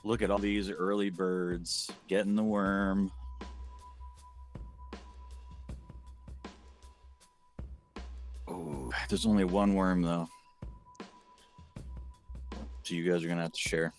Look at all these early birds getting the worm. Oh, there's only one worm though. So you guys are gonna have to share.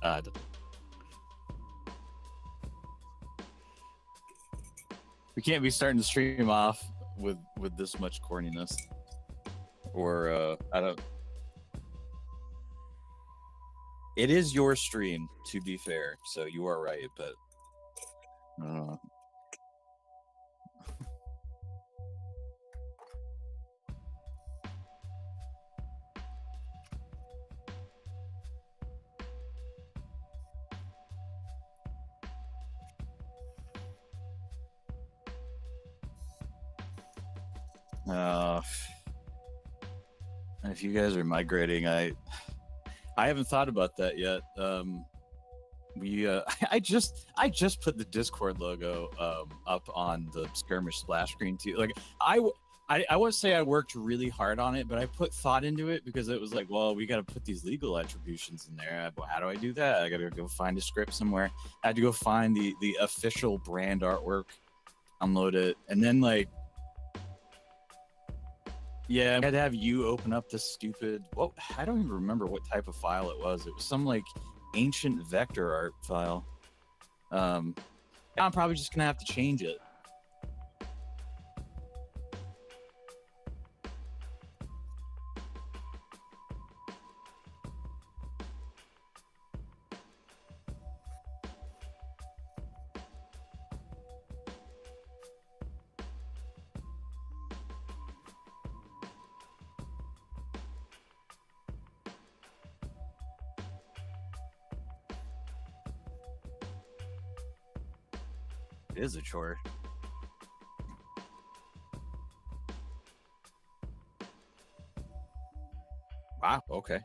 God. We can't be starting to stream off with this much corniness. Or I don't. It is your stream, to be fair, so you are right. But uh, uh, if you guys are migrating, I haven't thought about that yet. We I just put the Discord logo up on the skirmish splash screen too. Like I would say I worked really hard on it, but I put thought into it because it was like, well, we got to put these legal attributions in there. How do I do that? I got to go find a script somewhere. I had to go find the official brand artwork, download it, and then like, yeah, I had to have you open up this stupid. Well, I don't even remember what type of file it was. It was some like ancient vector art file. I'm probably just gonna have to change it. It is a chore. Wow. Okay.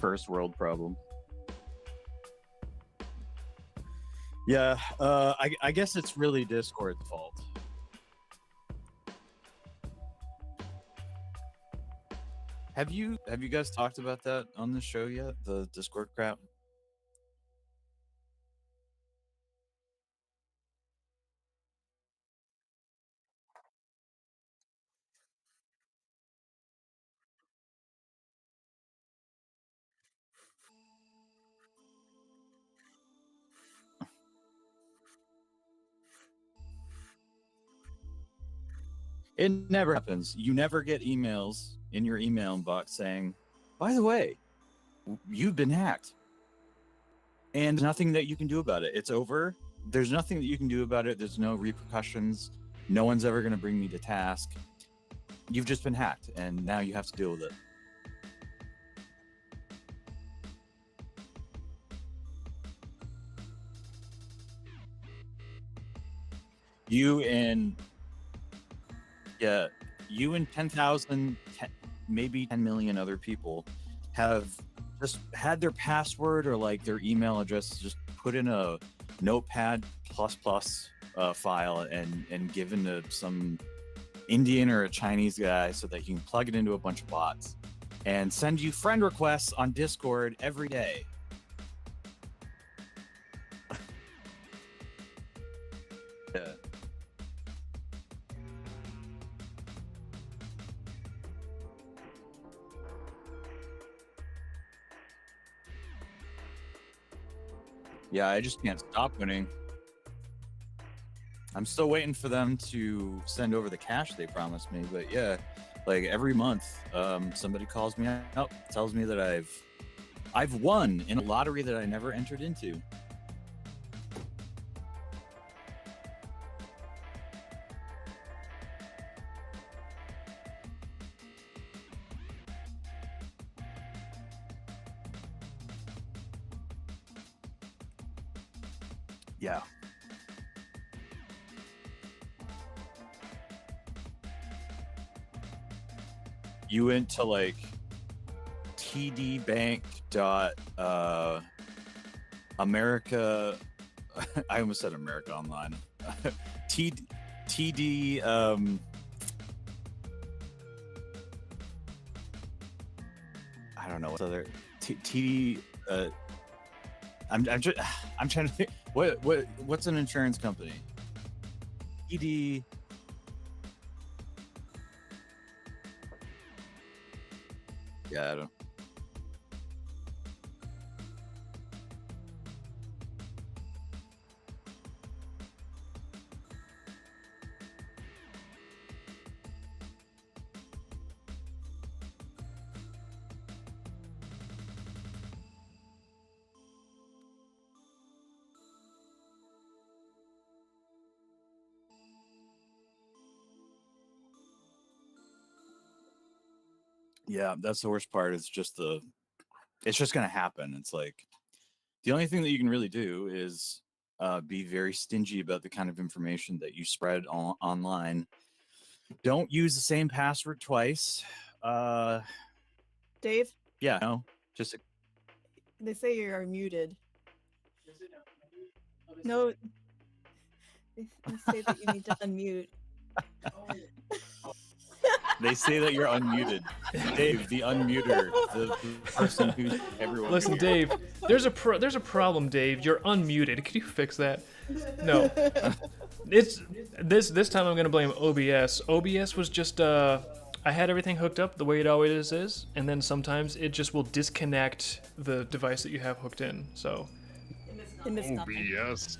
First world problem. Yeah. I guess it's really Discord's fault. Have you guys talked about that on the show yet? The Discord crap. It never happens. You never get emails in your email inbox saying, "By the way, you've been hacked," and nothing that you can do about it. It's over. There's nothing that you can do about it. There's no repercussions. No one's ever going to bring me to task. You've just been hacked, and now you have to deal with it. You and yeah, you and 10,000, maybe 10 million other people have just had their password or like their email address just put in a notepad plus plus file and given to some Indian or a Chinese guy so that you can plug it into a bunch of bots and send you friend requests on Discord every day. Yeah. Yeah, I just can't stop winning. I'm still waiting for them to send over the cash they promised me, but yeah, like every month, somebody calls me up, tells me that I've won in a lottery that I never entered into. Yeah. You went to like tdbank dot America. I almost said America Online. TD. I don't know what other TD. I'm trying to think. What's an insurance company? TD. Yeah, I don't. Yeah, that's the worst part. It's just gonna happen. It's like the only thing that you can really do is be very stingy about the kind of information that you spread online. Don't use the same password twice. Dave, Yeah, no, just they say you're muted. No, they say that you need to unmute. they say that you're unmuted. Dave, the unmuter, the person who's everyone. Listen, Dave, there's a problem, Dave. You're unmuted. Can you fix that? No. It's this time I'm gonna blame OBS. OBS was just I had everything hooked up the way it always is, and then sometimes it just will disconnect the device that you have hooked in. So It missed nothing. OBS.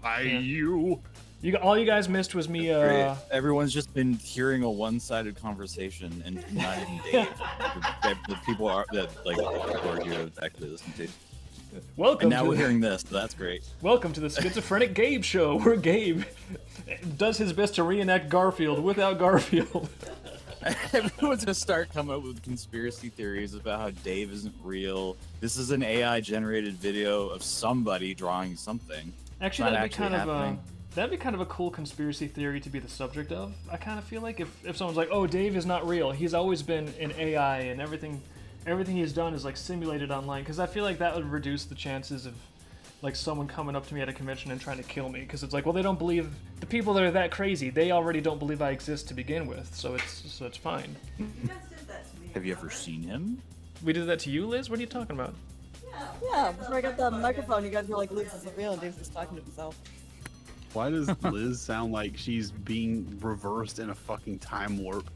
Why Yeah. you? all you guys missed was me. Everyone's just been hearing a one-sided conversation, and not even Dave. the people are that like people are here to actually listen to. Welcome. And now to we're hearing this. So that's great. Welcome to the Schizophrenic Gabe Show, where Gabe does his best to reenact Garfield without Garfield. Everyone's gonna start coming up with conspiracy theories about how Dave isn't real. This is an AI-generated video of somebody drawing something. Actually, Not that'd be actually kind of happening. that'd be kind of a cool conspiracy theory to be the subject of. I kind of feel like if someone's like, "Oh, Dave is not real. He's always been an AI, and everything he's done is like simulated online," because I feel like that would reduce the chances of like someone coming up to me at a convention and trying to kill me. Because it's like, well, they don't believe the people that are that crazy. They already don't believe I exist to begin with, so it's fine. Have you ever seen him? We did that to you, Liz. What are you talking about? Yeah, before I got the microphone, you guys were like, Liz isn't real, and Dave's just talking to himself. Why does Liz sound like she's being reversed in a fucking time warp?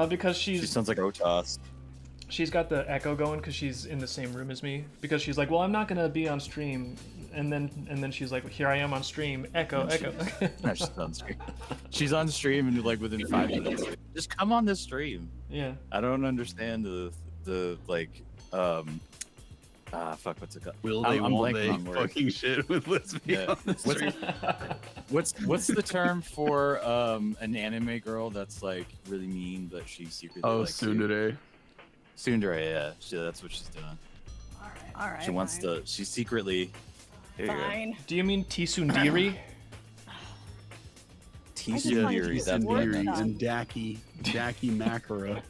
Because She sounds like Otas. she's got the echo going because she's in the same room as me. Because she's like, well, I'm not gonna be on stream, and then she's like, here I am on stream. Echo. No, she's on stream. She's on stream and like within 5 minutes. Just come on this stream. Yeah. I don't understand the like fuck, what's it called? Will they, I'm won't blanking they on words. fucking shit with Liz be Yeah. on the stream? What's the term for an anime girl that's like really mean but she secretly Oh, likes you? Tsundere. Tsundere, yeah. That's what she's doing. All right. She wants to. She's secretly. Here you go. Fine. Do you mean Tsundere? Tsundere. That's what I Tsundere meant. and Daki Makara.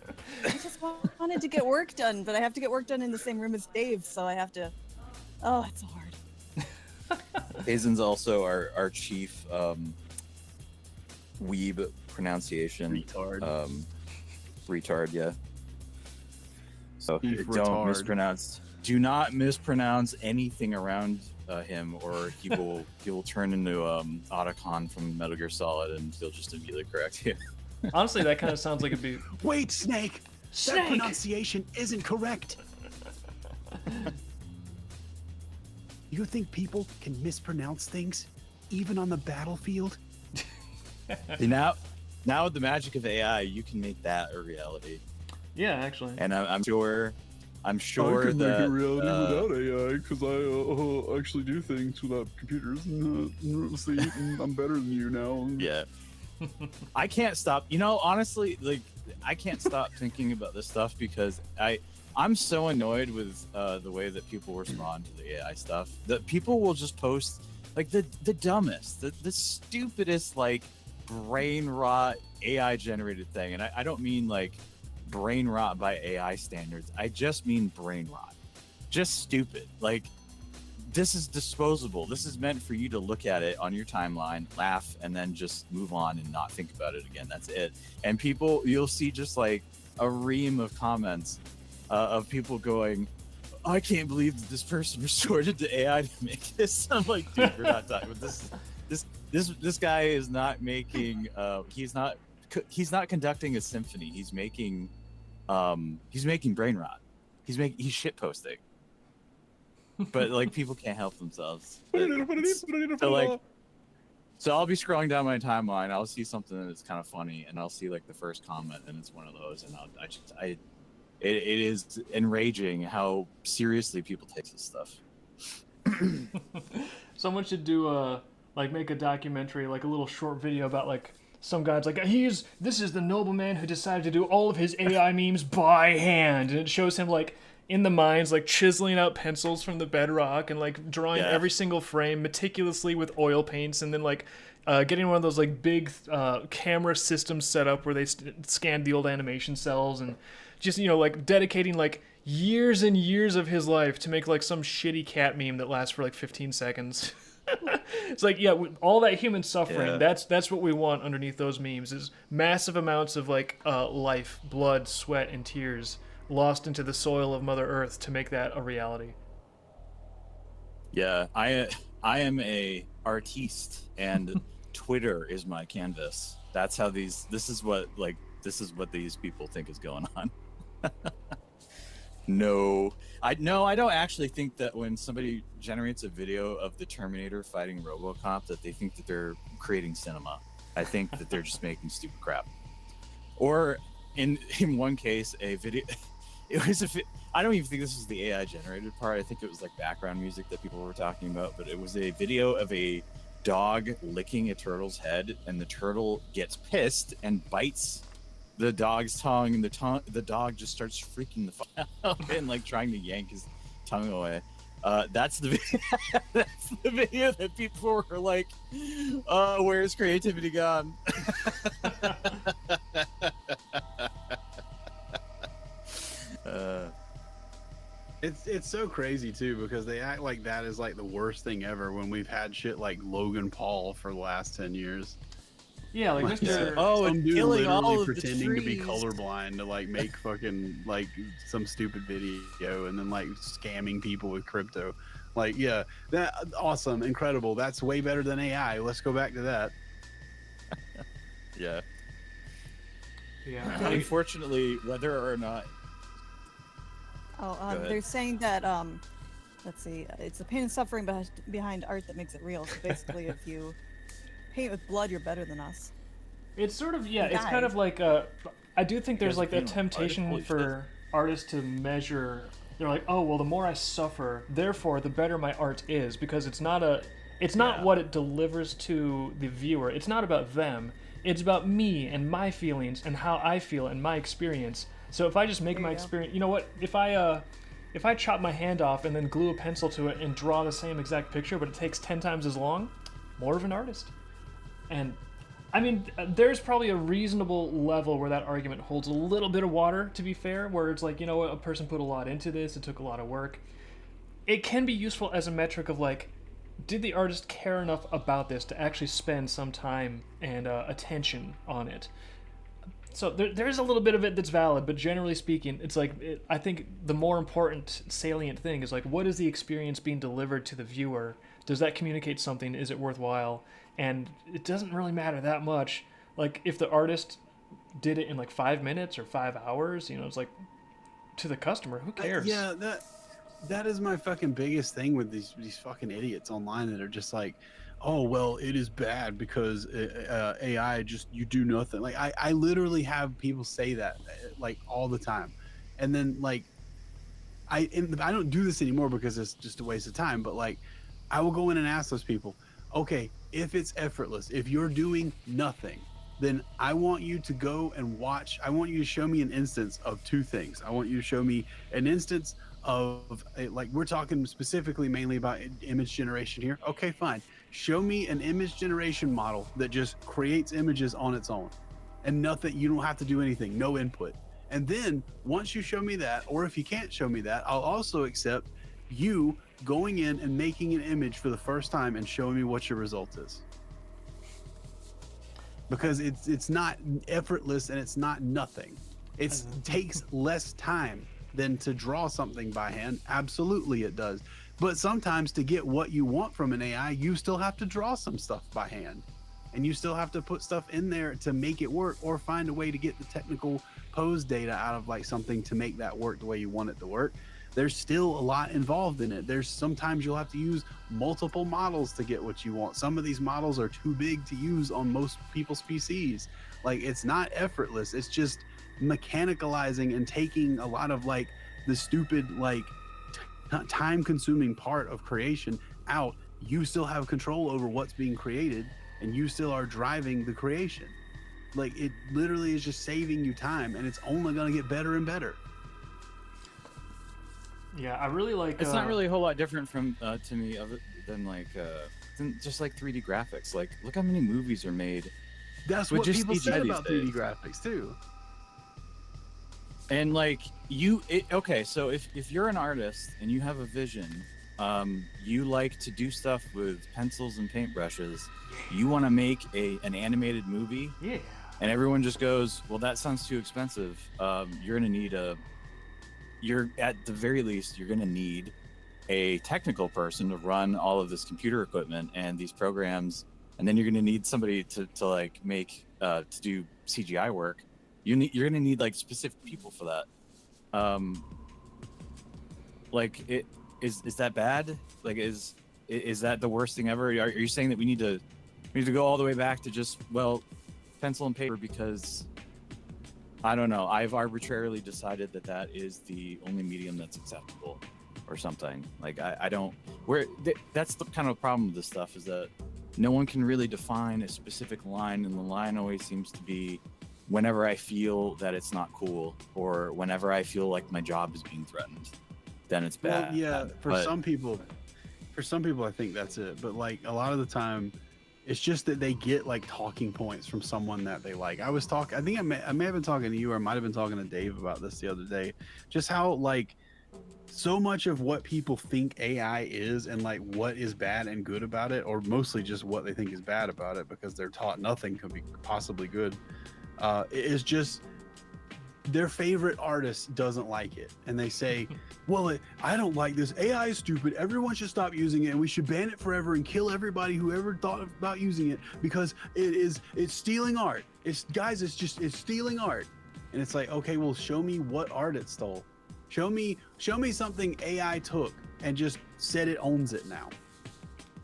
I just wanted to get work done, but I have to get work done in the same room as Dave, so I have to. Oh, it's so hard. Hazen's also our chief weeb pronunciation. Retard. Retard, yeah. So Chief don't retard. mispronounce. Do not mispronounce anything around him, or he will turn into Otacon from Metal Gear Solid, and he'll just immediately correct you. Honestly, that kind of sounds like it'd be. Wait, Snake! That Snake! pronunciation isn't correct! You think people can mispronounce things, even on the battlefield? See, now with the magic of AI, you can make that a reality. Yeah, actually. And I'm sure I that can make it reality without AI, because I actually do things without computers. See, I'm better than you now. yeah. I can't stop. You know, honestly, like I can't stop thinking about this stuff because I'm so annoyed with the way that people respond to the AI stuff. That people will just post like the dumbest, the stupidest, like brain rot AI generated thing. And I don't mean like brain rot by AI standards. I just mean brain rot. Just stupid. Like, this is disposable. This is meant for you to look at it on your timeline, laugh, and then just move on and not think about it again. That's it. And people, you'll see just like a ream of comments of people going, I can't believe that this person resorted to AI to make this. I'm like, dude, we're not talking about this guy is not making he's not conducting a symphony. He's making brain rot. He's shit posting. But like, people can't help themselves. So I'll be scrolling down my timeline. I'll see something that's kind of funny, and I'll see like the first comment, and it's one of those, and it is enraging how seriously people take this stuff. Someone should do like make a documentary, like a little short video about like some guy's like, this is the nobleman who decided to do all of his AI memes by hand, and it shows him like in the mines, like chiseling out pencils from the bedrock and like drawing every single frame meticulously with oil paints, and then like getting one of those like big camera systems set up where they scanned the old animation cells, and just, you know, like dedicating like years and years of his life to make like some shitty cat meme that lasts for like 15 seconds. It's like, yeah, with all that human suffering, that's what we want underneath those memes, is massive amounts of like life, blood, sweat, and tears lost into the soil of Mother Earth to make that a reality. Yeah, I am a artiste, and Twitter is my canvas. That's how this is what these people think is going on. No, I don't actually think that when somebody generates a video of the Terminator fighting RoboCop that they think that they're creating cinema. I think that they're just making stupid crap. Or in one case, a video. I don't even think this was the AI generated part. I think it was like background music that people were talking about, but it was a video of a dog licking a turtle's head, and the turtle gets pissed and bites the dog's tongue, and the dog just starts freaking the fuck out and like trying to yank his tongue away. That's the video. That's the video that people were like, where's creativity gone? It's so crazy too, because they act like that is like the worst thing ever when we've had shit like Logan Paul for the last 10 years. Yeah, like Mr. Some dude killing literally all of the pretending to be trees. colorblind to like make fucking like some stupid video, and then like scamming people with crypto. Like, yeah, that awesome, incredible. That's way better than AI. Let's go back to that. Yeah. Yeah. Unfortunately, whether or not. They're saying that let's see, it's the pain and suffering behind art that makes it real. So basically, if you paint with blood, you're better than us. It's sort of, yeah, it's kind of like I do think there's like a temptation for artists to measure. They're like, oh well, the more I suffer, therefore the better my art is, because it's not what it delivers to the viewer. It's not about them. It's about me and my feelings and how I feel and my experience. So if I just make my experience, you know what? If I chop my hand off and then glue a pencil to it and draw the same exact picture, but it takes 10 times as long, more of an artist. And I mean, there's probably a reasonable level where that argument holds a little bit of water, to be fair, where it's like, you know what, a person put a lot into this, it took a lot of work. It can be useful as a metric of like, did the artist care enough about this to actually spend some time and attention on it? So there's a little bit of it that's valid, but generally speaking, it's like, I think the more important salient thing is like, what is the experience being delivered to the viewer? Does that communicate something? Is it worthwhile? And it doesn't really matter that much. Like, if the artist did it in like 5 minutes or 5 hours, you know, it's like, to the customer, who cares? Yeah, that is my fucking biggest thing with these fucking idiots online that are just like, oh well, it is bad because AI just, you do nothing. Like, I literally have people say that like all the time, and then like I don't do this anymore because it's just a waste of time, but like I will go in and ask those people, okay, if it's effortless, if you're doing nothing, then I want you to go and watch. I want you to show me an instance of two things. I want you to show me an instance of like, we're talking specifically mainly about image generation here. Okay, fine. Show me an image generation model that just creates images on its own and nothing, you don't have to do anything, no input. And then once you show me that, or if you can't show me that, I'll also accept you going in and making an image for the first time and showing me what your result is. Because it's not effortless and it's not nothing. It takes less time than to draw something by hand. Absolutely it does. But sometimes to get what you want from an AI, you still have to draw some stuff by hand. And you still have to put stuff in there to make it work, or find a way to get the technical pose data out of like something to make that work the way you want it to work. There's still a lot involved in it. There's sometimes you'll have to use multiple models to get what you want. Some of these models are too big to use on most people's PCs. Like, it's not effortless. It's just mechanicalizing and taking a lot of like the stupid, like time consuming part of creation out. You still have control over what's being created and you still are driving the creation. Like, it literally is just saving you time, and it's only going to get better and better. Yeah, I really like. It's not really a whole lot different from to me of it than like than just like 3D graphics. Like, look how many movies are made. That's with what just people CGI say these about days. 3D graphics too. And like okay, so if you're an artist and you have a vision, you like to do stuff with pencils and paintbrushes. You want to make an animated movie. Yeah. And everyone just goes, well, that sounds too expensive. You're gonna need you're at the very least you're going to need a technical person to run all of this computer equipment and these programs, and then you're going to need somebody to like make to do CGI work. You're going to need like specific people for that. Like, is that bad? Like, is that the worst thing ever? Are you saying that we need to go all the way back to just, well, pencil and paper because I don't know, I've arbitrarily decided that is the only medium that's acceptable or something? Like, I don't, that's the kind of problem with this stuff, is that no one can really define a specific line, and the line always seems to be whenever I feel that it's not cool, or whenever I feel like my job is being threatened, then it's bad. Well, yeah, But some people I think that's it. But like, a lot of the time it's just that they get like talking points from someone that they like. I think I may have been talking to you, or I might have been talking to Dave about this the other day, just how like so much of what people think AI is, and like what is bad and good about it, or mostly just what they think is bad about it because they're taught nothing could be possibly good, is just their favorite artist doesn't like it, and they say, well, I don't like this, AI is stupid, everyone should stop using it, and we should ban it forever and kill everybody who ever thought about using it because it's stealing art. It's stealing art. And it's like, okay, well, show me what art it stole. Show me something AI took and just said it owns it now.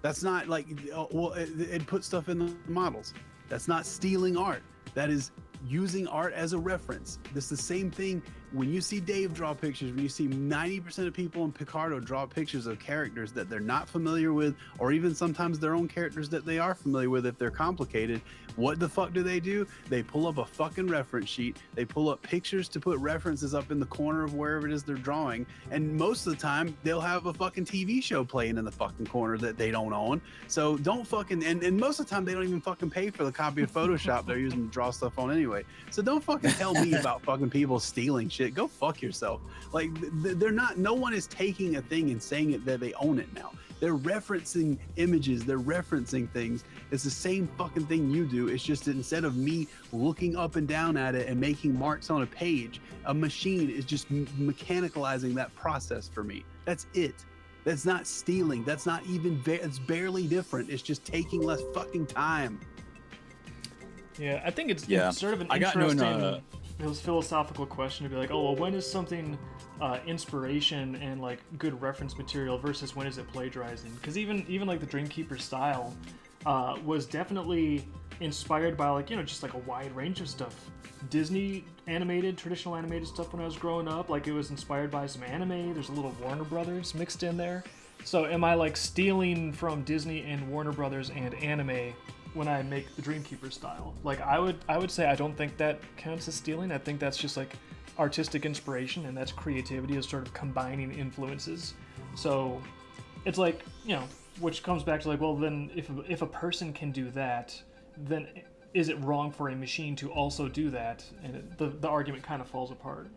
That's not like, well, it put stuff in the models. That's not stealing art. That is using art as a reference. This is the same thing when you see Dave draw pictures, when you see 90% of people in Picardo draw pictures of characters that they're not familiar with, or even sometimes their own characters that they are familiar with if they're complicated. What the fuck do? They pull up a fucking reference sheet. They pull up pictures to put references up in the corner of wherever it is they're drawing. And most of the time they'll have a fucking TV show playing in the fucking corner that they don't own. So don't fucking, and most of the time they don't even fucking pay for the copy of Photoshop they're using to draw stuff on anyway. So don't fucking tell me about fucking people stealing shit. Go fuck yourself. Like, they're not, no one is taking a thing and saying it that they own it now. They're referencing images, they're referencing things. It's the same fucking thing you do. It's just that instead of me looking up and down at it and making marks on a page, a machine is just mechanicalizing that process for me. That's it. That's not stealing. That's not even, it's barely different. It's just taking less fucking time. Yeah, I think it's sort of an I got interesting philosophical question to be like, oh, well, when is something inspiration and like good reference material versus when is it plagiarizing? Because even like the Dreamkeeper style was definitely inspired by like, you know, just like a wide range of stuff. Disney animated, traditional animated stuff when I was growing up, like it was inspired by some anime. There's a little Warner Brothers mixed in there. So am I like stealing from Disney and Warner Brothers and anime when I make the Dreamkeeper style. Like I would say I don't think that counts as stealing. I think that's just like artistic inspiration, and that's creativity is sort of combining influences. So it's like, you know, which comes back to like, well, then if a person can do that, then is it wrong for a machine to also do that? And the argument kind of falls apart.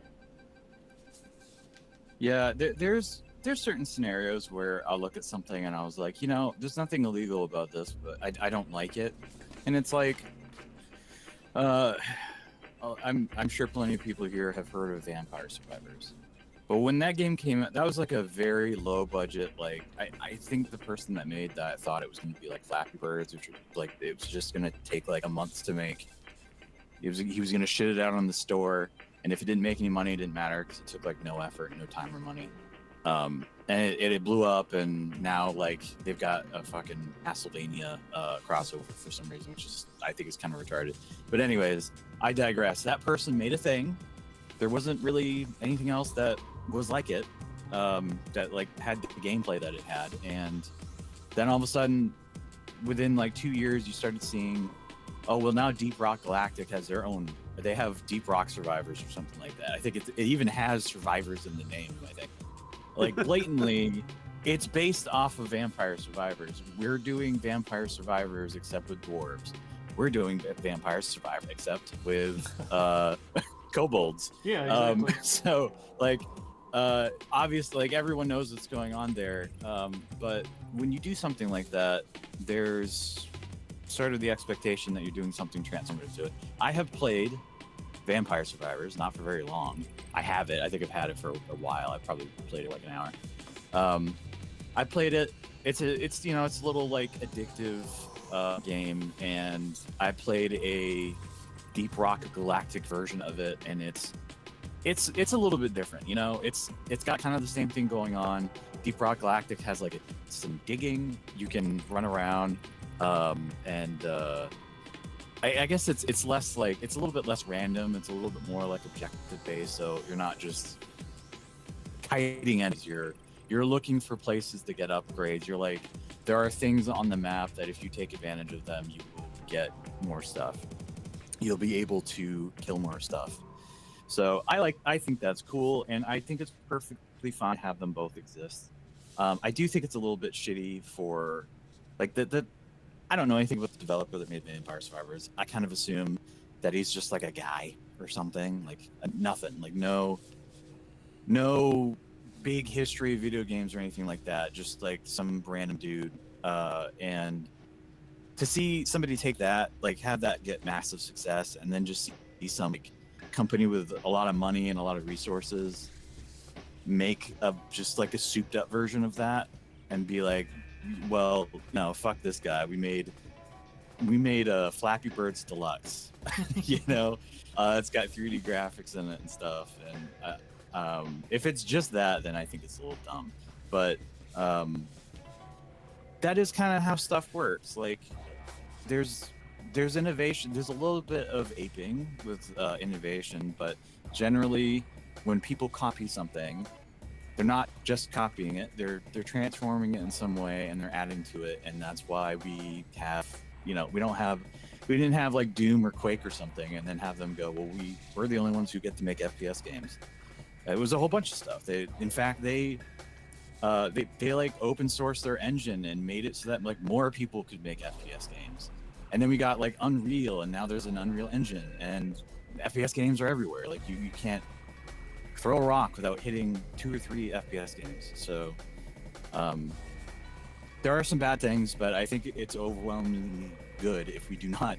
Yeah, there's certain scenarios where I'll look at something and I was like, you know, there's nothing illegal about this, but I don't like it, and it's like, I'm sure plenty of people here have heard of Vampire Survivors. But when that game came out, that was like a very low budget. Like I think the person that made that thought it was going to be like Flappy Birds, which was like it was just going to take like a month to make. He was going to shit it out on the store, and if it didn't make any money, it didn't matter because it took like no effort, no time or money. And it blew up, and now like they've got a fucking Castlevania crossover for some reason, which is I think is kind of retarded. But anyways, I digress. That person made a thing. There wasn't really anything else that was like it, that like had the gameplay that it had, and then all of a sudden, within like 2 years, you started seeing, oh well, now Deep Rock Galactic has their own. They have Deep Rock Survivors or something like that. I think it even has survivors in the name. I think, like blatantly, it's based off of Vampire Survivors. We're doing Vampire Survivors except with dwarves. We're doing Vampire Survivor except with kobolds. Yeah, exactly. So like obviously like everyone knows what's going on there, but when you do something like that, there's sort of the expectation that you're doing something transformative to it. I have played Vampire Survivors, not for very long. I have it. I think I've had it for a while. I probably played it like an hour. I played it. It's you know, it's a little like addictive game, and I played a Deep Rock Galactic version of it, and it's a little bit different. You know, it's got kind of the same thing going on. Deep Rock Galactic has like some digging. You can run around, and I guess it's less like, it's a little bit less random. It's a little bit more like objective based, so you're not just kiting ends. You're looking for places to get upgrades. You're like, there are things on the map that if you take advantage of them, you will get more stuff. You'll be able to kill more stuff. So I think that's cool, and I think it's perfectly fine to have them both exist. I do think it's a little bit shitty for like the I don't know anything about the developer that made Vampire Survivors. I kind of assume that he's just like a guy or something, like nothing, like no big history of video games or anything like that, just like some random dude. And to see somebody take that, like have that get massive success, and then just see some like company with a lot of money and a lot of resources make just like a souped up version of that and be like, well, no, fuck this guy. We made a Flappy Birds Deluxe. You know, it's got 3D graphics in it and stuff. And if it's just that, then I think it's a little dumb. But that is kind of how stuff works. Like, there's innovation. There's a little bit of aping with innovation, but generally, when people copy something, they're not just copying it, they're transforming it in some way, and they're adding to it. And that's why we have, you know, we didn't have like Doom or Quake or something and then have them go, well, we're the only ones who get to make FPS games. It was a whole bunch of stuff. They like open sourced their engine and made it so that like more people could make FPS games. And then we got like Unreal, and now there's an Unreal Engine, and FPS games are everywhere. Like you can't throw a rock without hitting 2 or 3 FPS games. So there are some bad things, but I think it's overwhelmingly good if we do not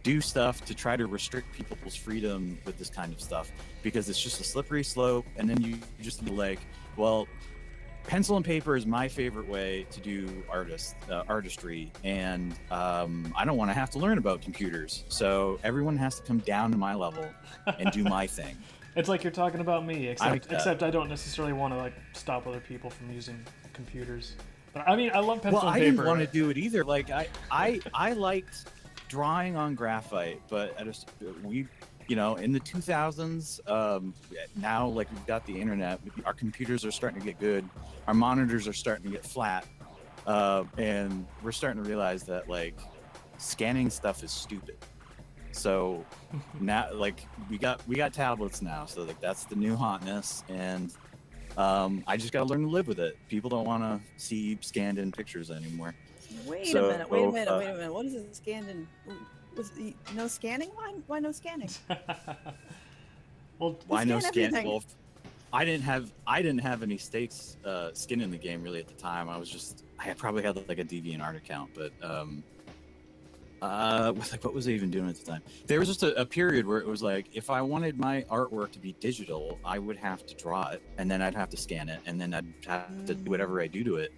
do stuff to try to restrict people's freedom with this kind of stuff, because it's just a slippery slope. And then you just be like, well, pencil and paper is my favorite way to do artistry, and I don't want to have to learn about computers, so everyone has to come down to my level and do my thing. It's like you're talking about me, except I don't necessarily want to like stop other people from using computers. But I mean, I love pencil and paper. I didn't want to do it either. Like I liked drawing on graphite, but you know, in the 2000s, now like we've got the internet, our computers are starting to get good, our monitors are starting to get flat, and we're starting to realize that like scanning stuff is stupid. So now, like, we got tablets now, so like that's the new hotness, and I just gotta learn to live with it. People don't want to see scanned in pictures anymore. Wait So, a minute. Wait a minute. Wait a minute. What is it scanned in? No scanning? Why no scanning? Well, Why no scan scan? everything. Well, I didn't have any stakes skin in the game really at the time. I probably had like a DeviantArt account, but what was I even doing at the time? There was just a period where it was like, if I wanted my artwork to be digital, I would have to draw it, and then I'd have to scan it, and then I'd have to do whatever I do to it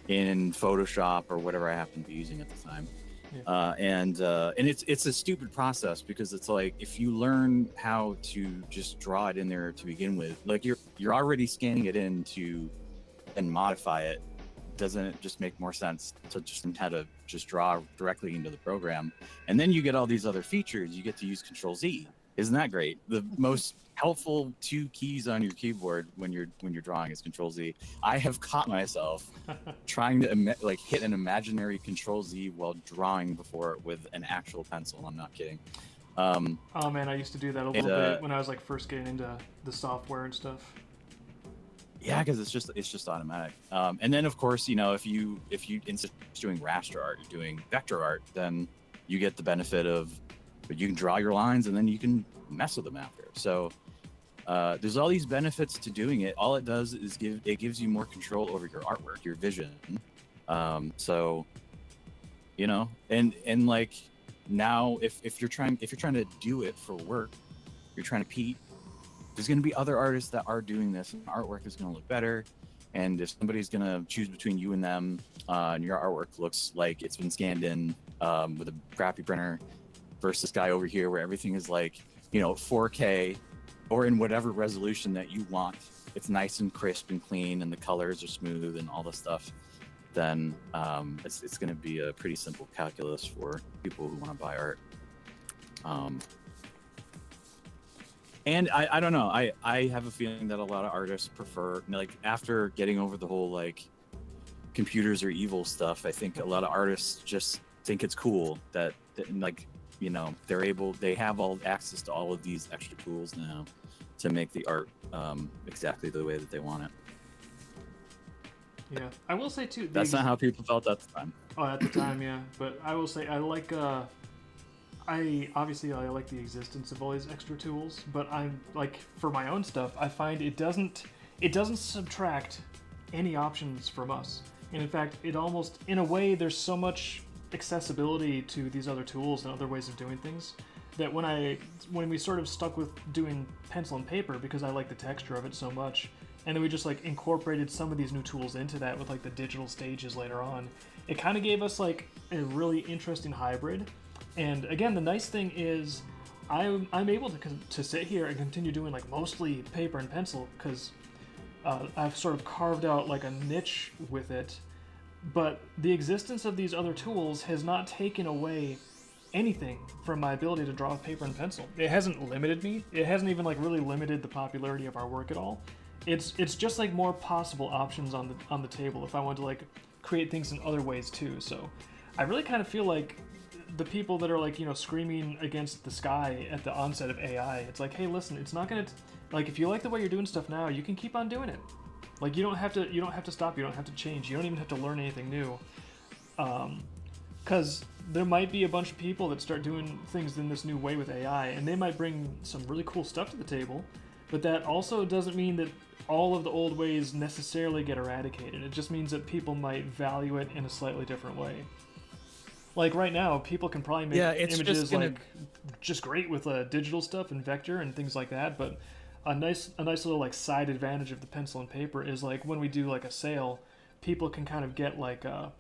in Photoshop or whatever I happen to be using at the time. Yeah. And it's a stupid process, because it's like, if you learn how to just draw it in there to begin with, like you're already scanning it in to and modify it. Doesn't it just make more sense to just learn how to just draw directly into the program? And then you get all these other features. You get to use Control-Z. Isn't that great? The most helpful 2 keys on your keyboard when you're drawing is Control-Z. I have caught myself trying to hit an imaginary Control-Z while drawing before with an actual pencil. I'm not kidding. Oh man, I used to do that a little bit when I was like first getting into the software and stuff. Yeah, because it's just automatic. And then of course, if you instead of doing raster art, you're doing vector art, then you get the benefit of, but you can draw your lines and then you can mess with them after. So there's all these benefits to doing it. All it does is gives you more control over your artwork, your vision. So and like now, if you're trying to do it for work, you're trying to compete. There's going to be other artists that are doing this, and artwork is going to look better. And if somebody's going to choose between you and them, and your artwork looks like it's been scanned in with a crappy printer, versus this guy over here where everything is like 4K or in whatever resolution that you want, it's nice and crisp and clean, and the colors are smooth and all this stuff, then it's going to be a pretty simple calculus for people who want to buy art. And I don't know. I have a feeling that a lot of artists prefer, like, after getting over the whole like computers are evil stuff, I think a lot of artists just think it's cool that like they have all access to all of these extra tools now to make the art exactly the way that they want it. Yeah, I will say too. That's not how people felt at the time. Oh, at the time, yeah. But I will say I like. I like the existence of all these extra tools, but I'm like, for my own stuff, I find it doesn't subtract any options from us. And in fact, it almost, in a way, there's so much accessibility to these other tools and other ways of doing things that when we sort of stuck with doing pencil and paper, because I like the texture of it so much, and then we just like incorporated some of these new tools into that with like the digital stages later on, it kind of gave us like a really interesting hybrid. And again, the nice thing is I'm able to sit here and continue doing like mostly paper and pencil, because I've sort of carved out like a niche with it. But the existence of these other tools has not taken away anything from my ability to draw with paper and pencil. It hasn't limited me. It hasn't even like really limited the popularity of our work at all. It's just like more possible options on the table if I want to like create things in other ways too. So I really kind of feel like the people that are like screaming against the sky at the onset of AI, it's like, hey, listen, it's not gonna like, if you like the way you're doing stuff now, you can keep on doing it. Like, you don't have to stop, you don't have to change, you don't even have to learn anything new, because there might be a bunch of people that start doing things in this new way with AI, and they might bring some really cool stuff to the table, but that also doesn't mean that all of the old ways necessarily get eradicated. It just means that people might value it in a slightly different way. Like right now, people can probably make images just great with digital stuff and vector and things like that. But a nice little like side advantage of the pencil and paper is like when we do like a sale, people can kind of get like a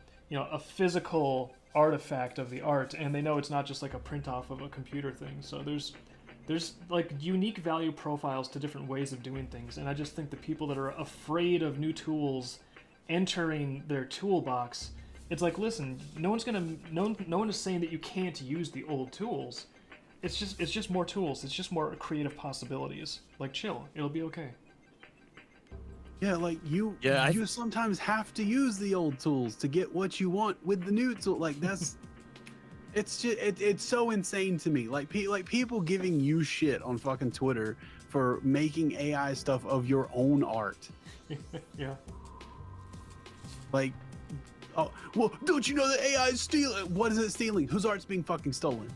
physical artifact of the art, and they know it's not just like a print off of a computer thing. So there's like unique value profiles to different ways of doing things, and I just think the people that are afraid of new tools entering their toolbox, it's like, listen, no one is saying that you can't use the old tools. It's just more tools. It's just more creative possibilities. Like, chill, it'll be okay. Yeah, like you sometimes have to use the old tools to get what you want with the new tool. Like that's It's just it's so insane to me. Like people giving you shit on fucking Twitter for making AI stuff of your own art. Yeah. Like, oh well, don't you know that AI is stealing? What is it stealing? Whose art's being fucking stolen?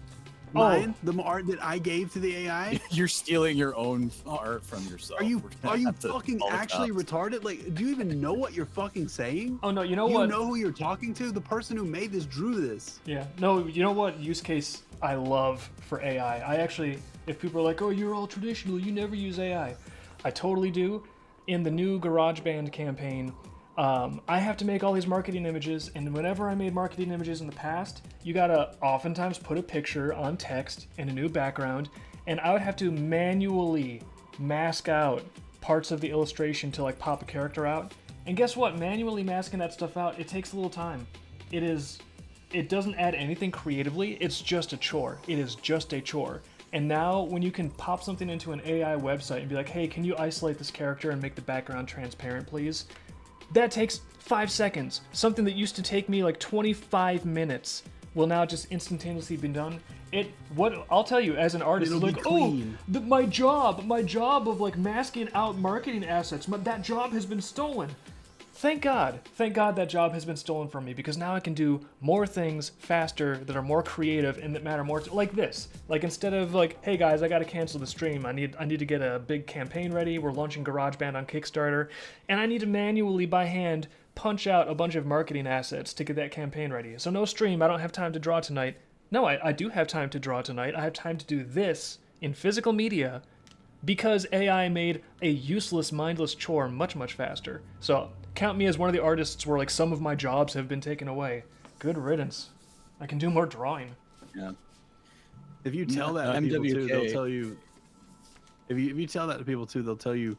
Mine, the art that I gave to the AI. You're stealing your own art from yourself. Are you We're gonna have to fucking call the actually cops. retarded? Like, do you even know what you're fucking saying? Oh no, you know You what? know who you're talking to? The person who made this drew this. Yeah. No, you know what use case I love for AI? I actually, if people are like, oh, you're all traditional, you never use AI. I totally do. In the new GarageBand campaign, I have to make all these marketing images, and whenever I made marketing images in the past, you gotta oftentimes put a picture on text and a new background, and I would have to manually mask out parts of the illustration to like pop a character out. And guess what? Manually masking that stuff out, it takes a little time. It doesn't add anything creatively, it's just a chore. It is just a chore. And now when you can pop something into an AI website and be like, hey, can you isolate this character and make the background transparent, please? That takes 5 seconds. Something that used to take me like 25 minutes will now just instantaneously be done. I'll tell you, as an artist, It'll it's be like, clean. my job of like masking out marketing assets, that job has been stolen. Thank God that job has been stolen from me, because now I can do more things faster that are more creative and that matter more like this. Like instead of like, hey guys, I gotta cancel the stream. I need to get a big campaign ready. We're launching GarageBand on Kickstarter, and I need to manually by hand punch out a bunch of marketing assets to get that campaign ready. So no stream, I don't have time to draw tonight. No, I do have time to draw tonight. I have time to do this in physical media because AI made a useless, mindless chore much, much faster. So count me as one of the artists where like some of my jobs have been taken away. Good riddance. I can do more drawing. Yeah. If you tell that to people too, they'll MWK. tell you. If you tell that to people too, they'll tell you,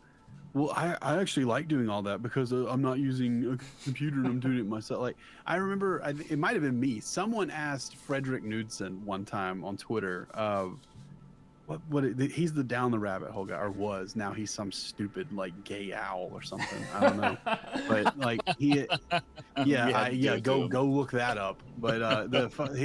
well, I actually like doing all that because I'm not using a computer and I'm doing it myself. Like I remember, it might have been me. Someone asked Frederick Knudsen one time on Twitter. He's the down the rabbit hole guy, or was. Now he's some stupid like gay owl or something. I don't know. But like he go look that up. But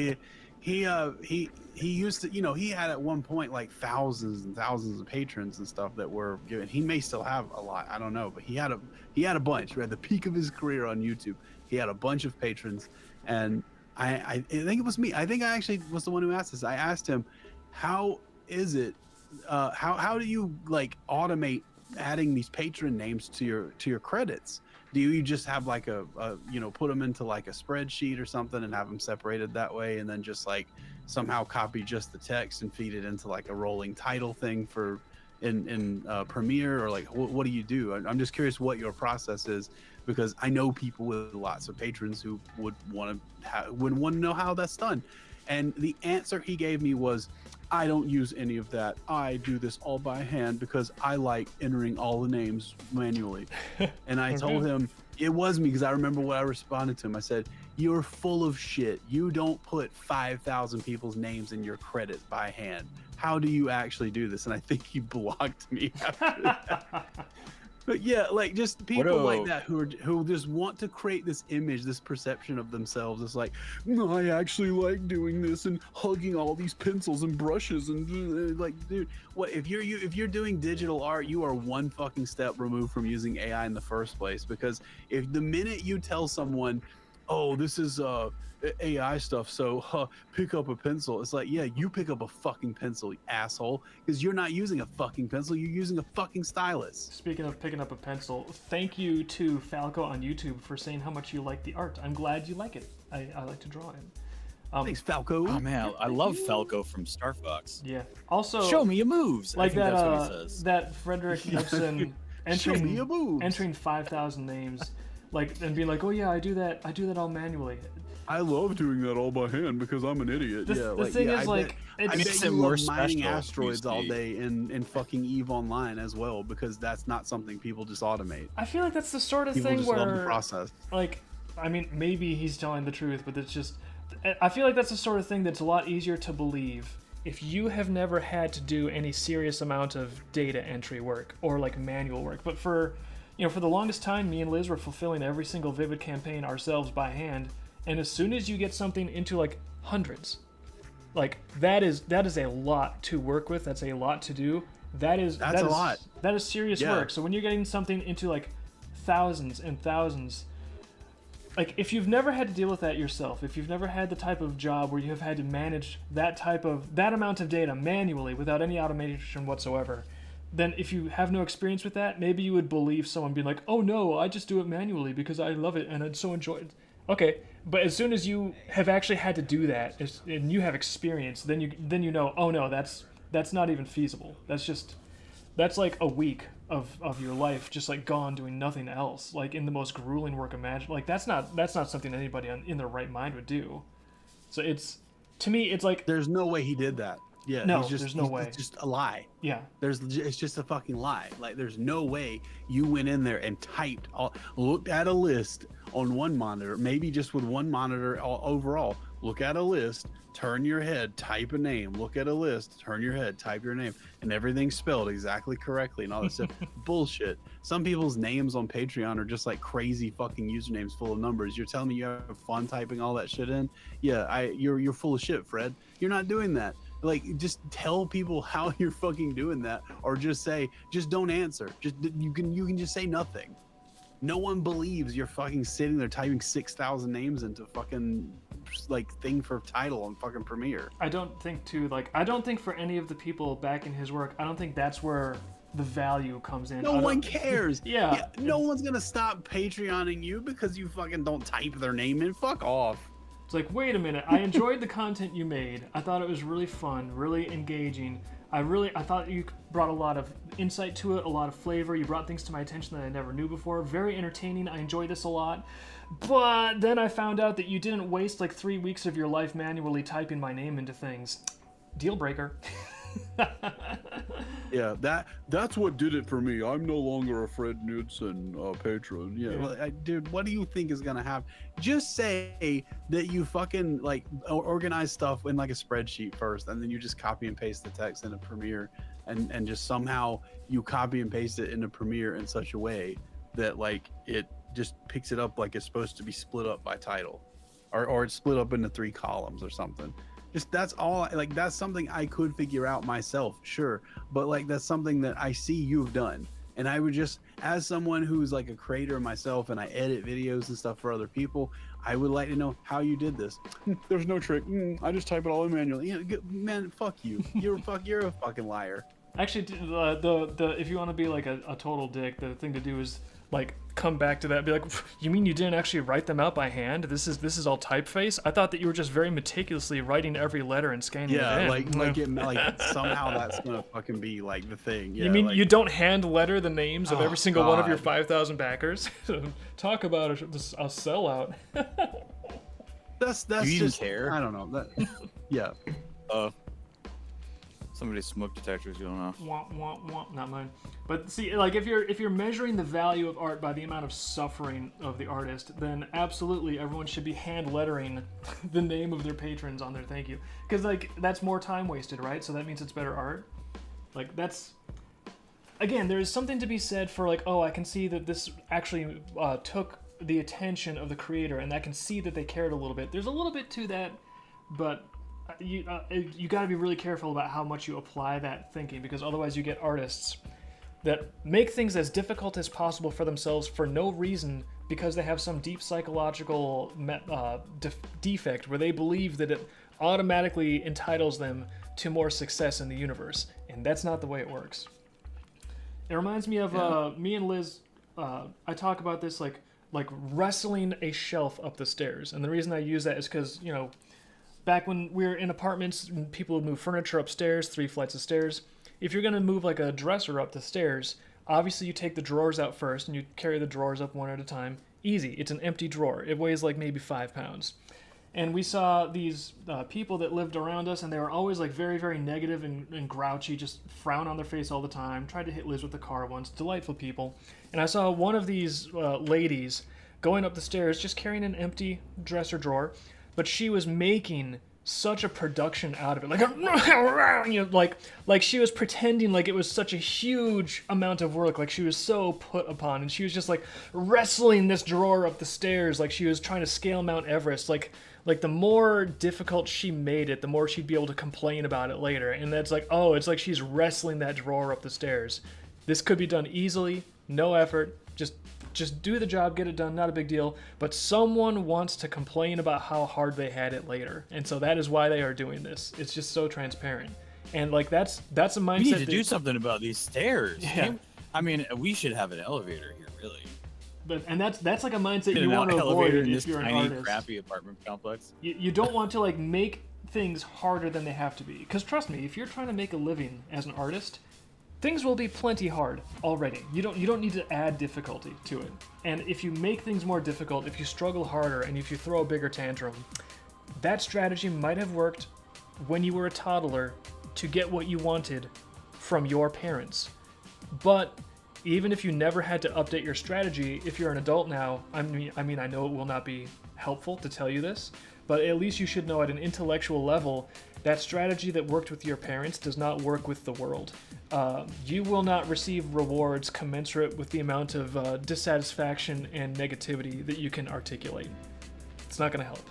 he used to, he had at one point like thousands and thousands of patrons and stuff that were given. He may still have a lot, I don't know, but he had a bunch. Right at the peak of his career on YouTube, he had a bunch of patrons, and I think it was me. I think I actually was the one who asked this. I asked him, how is it? How do you like automate adding these patron names to your credits? Do you just have like a put them into like a spreadsheet or something and have them separated that way, and then just like somehow copy just the text and feed it into like a rolling title thing for in Premiere, or like what do you do? I'm just curious what your process is, because I know people with lots of patrons who would want to know how that's done. And the answer he gave me was, I don't use any of that. I do this all by hand because I like entering all the names manually. And I told him it was me, because I remember what I responded to him. I said, you're full of shit. You don't put 5,000 people's names in your credits by hand. How do you actually do this? And I think he blocked me after that. But yeah, like just people like that who just want to create this image, this perception of themselves. It's like, no, I actually like doing this and hugging all these pencils and brushes and like, dude, what if you're doing digital art, you are one fucking step removed from using AI in the first place. Because if the minute you tell someone, oh, this is AI stuff, so pick up a pencil, it's like, yeah, you pick up a fucking pencil, you asshole, because you're not using a fucking pencil, you're using a fucking stylus. Speaking of picking up a pencil, thank you to Falco on YouTube for saying how much you like the art. I'm glad you like it. I like to draw him. Thanks, Falco. Oh man, I love Falco from Star Fox. Yeah. Also, Show me your moves. Like I think that. that's what he says. That Frederick Knudsen Show me your moves. entering 5,000 names, like, and being like, oh yeah, I do that all manually. I love doing that all by hand because I'm an idiot. The thing is, like, I it's- bet Makes you it more love mining special, asteroids all UC. day in fucking EVE Online as well, because that's not something people just automate. I feel like that's the sort of People thing just love the where, process. like, I mean, maybe he's telling the truth, but it's just, I feel like that's the sort of thing that's a lot easier to believe if you have never had to do any serious amount of data entry work or like manual work. But for the longest time, me and Liz were fulfilling every single Vivid campaign ourselves by hand. And as soon as you get something into like hundreds, Like that is a lot to work with. That's a lot to do. That's a lot. That is serious Yeah. work. So when you're getting something into like thousands and thousands, like if you've never had to deal with that yourself, if you've never had the type of job where you have had to manage that amount of data manually without any automation whatsoever, then if you have no experience with that, maybe you would believe someone being like, "Oh no, I just do it manually because I love it and I so enjoy it." Okay, but as soon as you have actually had to do that and you have experience, then you know, "Oh no, that's not even feasible. That's like a week of your life just like gone doing nothing else, like in the most grueling work imaginable. Like that's not something anybody in their right mind would do." So to me it's like There's no way he did that. Yeah, No, there's no way. It's just a lie. yeah. It's just a fucking lie. Like there's no way you went in there and looked at a list on one monitor, maybe just with one monitor overall. Look at a list, turn your head, type a name. Look at a list, turn your head, type your name, and everything's spelled exactly correctly and all that stuff. Bullshit. Some people's names on Patreon are just like crazy fucking usernames full of numbers. You're telling me you have fun typing all that shit in? Yeah, you're full of shit, Fred. You're not doing that. Like, just tell people how you're fucking doing that, or just don't answer. You can just say nothing. No one believes you're fucking sitting there typing 6,000 names into fucking like thing for title on fucking Premiere. I don't think for any of the people backing his work, I don't think that's where the value comes in. No one cares. Yeah. No one's gonna stop Patreoning you because you fucking don't type their name in. Fuck off. It's like, wait a minute, I enjoyed the content you made. I thought it was really fun, really engaging. I thought you brought a lot of insight to it, a lot of flavor. You brought things to my attention that I never knew before. Very entertaining. I enjoyed this a lot. But then I found out that you didn't waste like 3 weeks of your life manually typing my name into things. Deal breaker. Yeah, that's what did it for me. I'm no longer a Fred Knudsen patron. Yeah, well, dude, what do you think is gonna happen? Just say that you fucking like organize stuff in like a spreadsheet first, and then you just copy and paste the text into Premiere, and just somehow you copy and paste it into Premiere in such a way that like it just picks it up like it's supposed to be split up by title, or it's split up into 3 columns or something. Just that's all. Like that's something I could figure out myself, sure, but like that's something that I see you've done, and I would just, as someone who's like a creator myself and I edit videos and stuff for other people, I would like to know how you did this. There's no trick. I just type it all in manually. Yeah, man, fuck you. You're a fucking liar. Actually, the if you want to be like a total dick, the thing to do is like come back to that and be like, you mean you didn't actually write them out by hand? This is all typeface? I thought that you were just very meticulously writing every letter and scanning it in. like somehow that's gonna fucking be like the thing. Yeah, you mean like, you don't hand letter the names of every single one of your God. 5,000 backers? Talk about a sellout. that's Do you just even care? I don't know. That, yeah. Somebody's smoke detector's going off. Wah, wah, wah. Not mine. But see, like if you're measuring the value of art by the amount of suffering of the artist, then absolutely everyone should be hand lettering the name of their patrons on their thank you, because like that's more time wasted, right? So that means it's better art. Like that's, again, there is something to be said for like, oh, I can see that this actually took the attention of the creator, and I can see that they cared a little bit. There's a little bit to that, but you got to be really careful about how much you apply that thinking, because otherwise you get artists that make things as difficult as possible for themselves for no reason, because they have some deep psychological defect where they believe that it automatically entitles them to more success in the universe, and that's not the way it works. It reminds me of me and Liz. I talk about this like wrestling a shelf up the stairs, and the reason I use that is because, you know, back when we were in apartments, people would move furniture upstairs, 3 flights of stairs. If you're going to move like a dresser up the stairs, obviously you take the drawers out first and you carry the drawers up one at a time. Easy. It's an empty drawer. It weighs like maybe 5 pounds. And we saw these people that lived around us, and they were always like very, very negative and grouchy, just frown on their face all the time. Tried to hit Liz with the car once. Delightful people. And I saw one of these ladies going up the stairs just carrying an empty dresser drawer, but she was making such a production out of it, like you know, like she was pretending like it was such a huge amount of work, like she was so put upon, and she was just like wrestling this drawer up the stairs like she was trying to scale Mount Everest. Like the more difficult she made it, the more she'd be able to complain about it later. And that's like, oh, it's like she's wrestling that drawer up the stairs. This could be done easily, no effort, just do the job, get it done, not a big deal. But someone wants to complain about how hard they had it later, and so that is why they are doing this. It's just so transparent, and like that's a mindset. We need to do something about these stairs. Yeah. I mean, we should have an elevator here, really. But and that's like a mindset you An want to avoid elevator in if this you're an tiny, artist. crappy apartment complex. You don't want to like make things harder than they have to be. Because trust me, if you're trying to make a living as an artist, things will be plenty hard already. You don't need to add difficulty to it. And if you make things more difficult, if you struggle harder, and if you throw a bigger tantrum, that strategy might have worked when you were a toddler to get what you wanted from your parents. But even if you never had to update your strategy, if you're an adult now, I mean, I know it will not be helpful to tell you this, but at least you should know at an intellectual level that strategy that worked with your parents does not work with the world. You will not receive rewards commensurate with the amount of dissatisfaction and negativity that you can articulate. It's not going to help.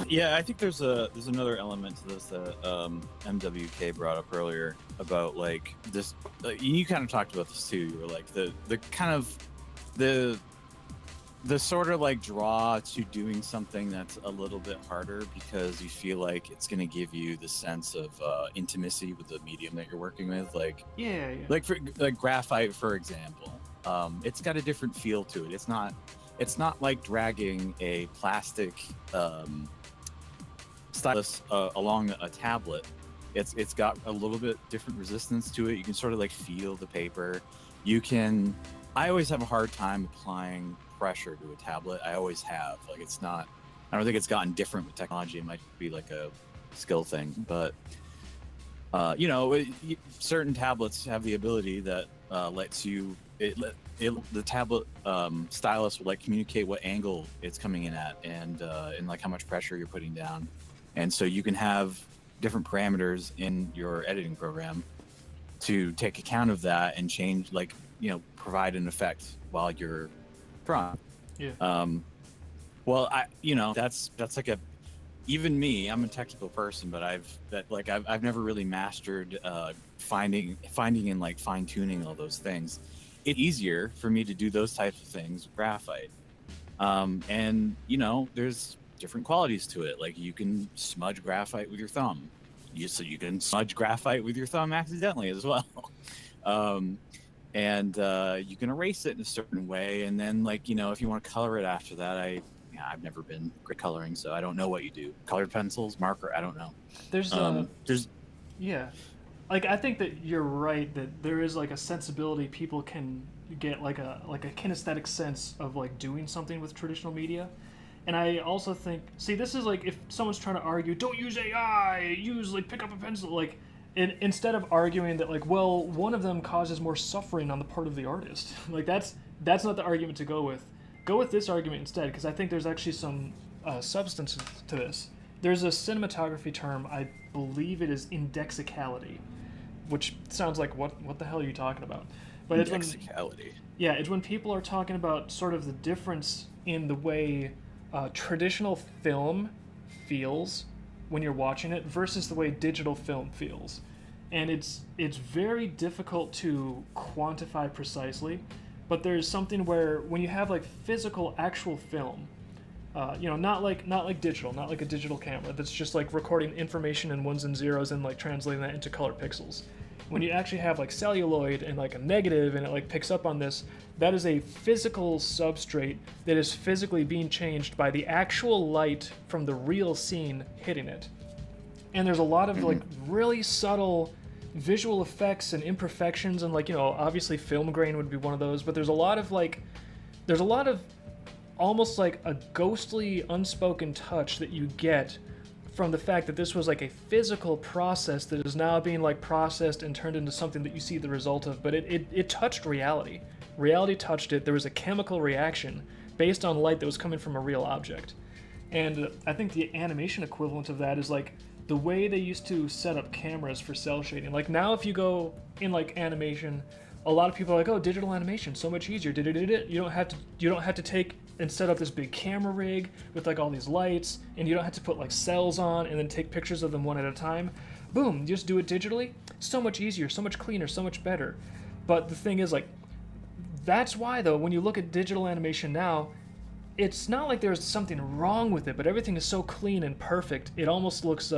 Yeah, I think there's another element to this that MWK brought up earlier about like this. You kind of talked about this too. You were like the kind of the sort of like draw to doing something that's a little bit harder because you feel like it's going to give you the sense of intimacy with the medium that you're working with. Like like for like graphite, for example, it's got a different feel to it. It's not like dragging a plastic stylus along a tablet. It's got a little bit different resistance to it. You can sort of like feel the paper. I always have a hard time applying pressure to a tablet. I always have. Like I don't think it's gotten different with technology. It might be like a skill thing, but certain tablets have the ability that lets you the tablet stylus will like communicate what angle it's coming in at and like how much pressure you're putting down, and so you can have different parameters in your editing program to take account of that and change, like, provide an effect while you're drawing. Well, that's like even me, I'm a technical person, but I've never really mastered finding and like fine tuning all those things. It's easier for me to do those types of things with graphite. And there's different qualities to it. Like you can smudge graphite with your thumb. So you can smudge graphite with your thumb accidentally as well. And you can erase it in a certain way. And then if you want to color it after that, I've never been great coloring, so I don't know what you do. Colored pencils, marker, I don't know. There's I think that you're right that there is like a sensibility people can get like a kinesthetic sense of like doing something with traditional media. And I also think, this is like if someone's trying to argue, don't use AI, pick up a pencil, instead of arguing that one of them causes more suffering on the part of the artist. That's not the argument to go with. Go with this argument instead, because I think there's actually some substance to this. There's a cinematography term, I believe it is indexicality, which sounds like what the hell are you talking about? But indexicality. It's when people are talking about sort of the difference in the way traditional film feels when you're watching it versus the way digital film feels. And it's very difficult to quantify precisely, but there's something where when you have physical actual film, not like digital, not like a digital camera that's just recording information in ones and zeros and translating that into color pixels. When you actually have celluloid and a negative and it picks up on this, that is a physical substrate that is physically being changed by the actual light from the real scene hitting it. And there's a lot of really subtle visual effects and imperfections, and obviously film grain would be one of those, but there's a lot of almost like a ghostly unspoken touch that you get from the fact that this was a physical process that is now being processed and turned into something that you see the result of. But it touched reality. reality touched it, there was a chemical reaction based on light that was coming from a real object. And I think the animation equivalent of that is like the way they used to set up cameras for cell shading. Like now if you go in like animation, a lot of people are like, oh, digital animation, so much easier. You don't have to take and set up this big camera rig with like all these lights, and you don't have to put like cells on and then take pictures of them one at a time. Boom, you just do it digitally. So much easier, so much cleaner, so much better. But the thing is, like, that's why though, when you look at digital animation now, it's not like there's something wrong with it, but everything is so clean and perfect, it almost looks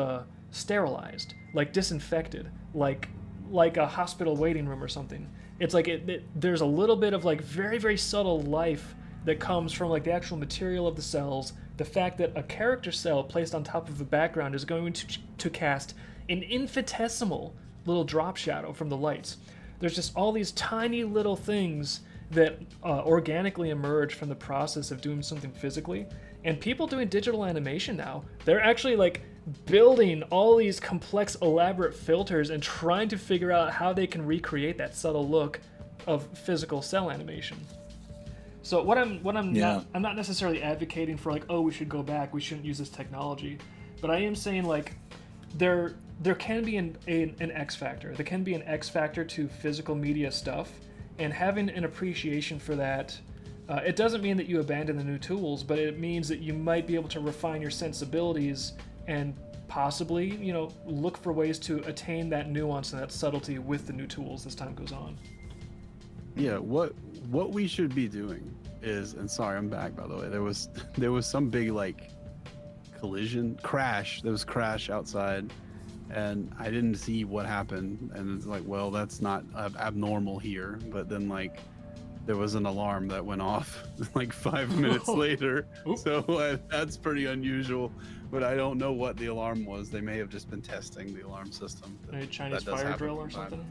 sterilized, like disinfected, like a hospital waiting room or something. It's like there's a little bit of like very, very subtle life that comes from like the actual material of the cells, the fact that a character cell placed on top of a background is going to cast an infinitesimal little drop shadow from the lights. There's just all these tiny little things that organically emerge from the process of doing something physically. And people doing digital animation now, they're actually like building all these complex, elaborate filters and trying to figure out how they can recreate that subtle look of physical cell animation. So I'm not necessarily advocating for like, oh, we should go back, we shouldn't use this technology, but I am saying like there can be an X factor. There can be an X factor to physical media stuff, and having an appreciation for that, it doesn't mean that you abandon the new tools, but it means that you might be able to refine your sensibilities and possibly, look for ways to attain that nuance and that subtlety with the new tools as time goes on. Yeah, what we should be doing is, and sorry, I'm back by the way. There was some big like crash. There was crash outside, and I didn't see what happened. And it's like, well, that's not abnormal here. But then like there was an alarm that went off like 5 minutes later. So that's pretty unusual. But I don't know what the alarm was. They may have just been testing the alarm system. A Chinese fire drill or something.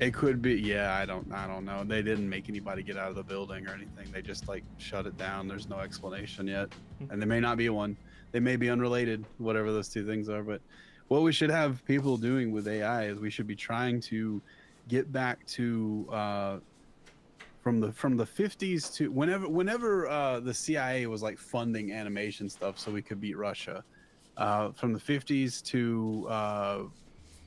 It could be, yeah. I don't know. They didn't make anybody get out of the building or anything. They just like shut it down. There's no explanation yet, and there may not be one. They may be unrelated, whatever those two things are. But what we should have people doing with AI is we should be trying to get back to from the 50s to whenever the CIA was like funding animation stuff so we could beat Russia, from the 50s to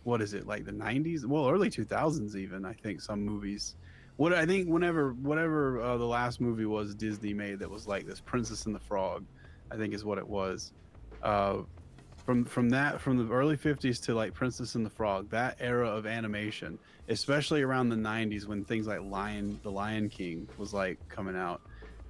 what is it, like the 90s, well, early 2000s even. I think some movies, whatever the last movie was Disney made that was like this Princess and the Frog, I think is what it was. From the early 50s to like Princess and the Frog, that era of animation, especially around the 90s when things like The Lion King was like coming out,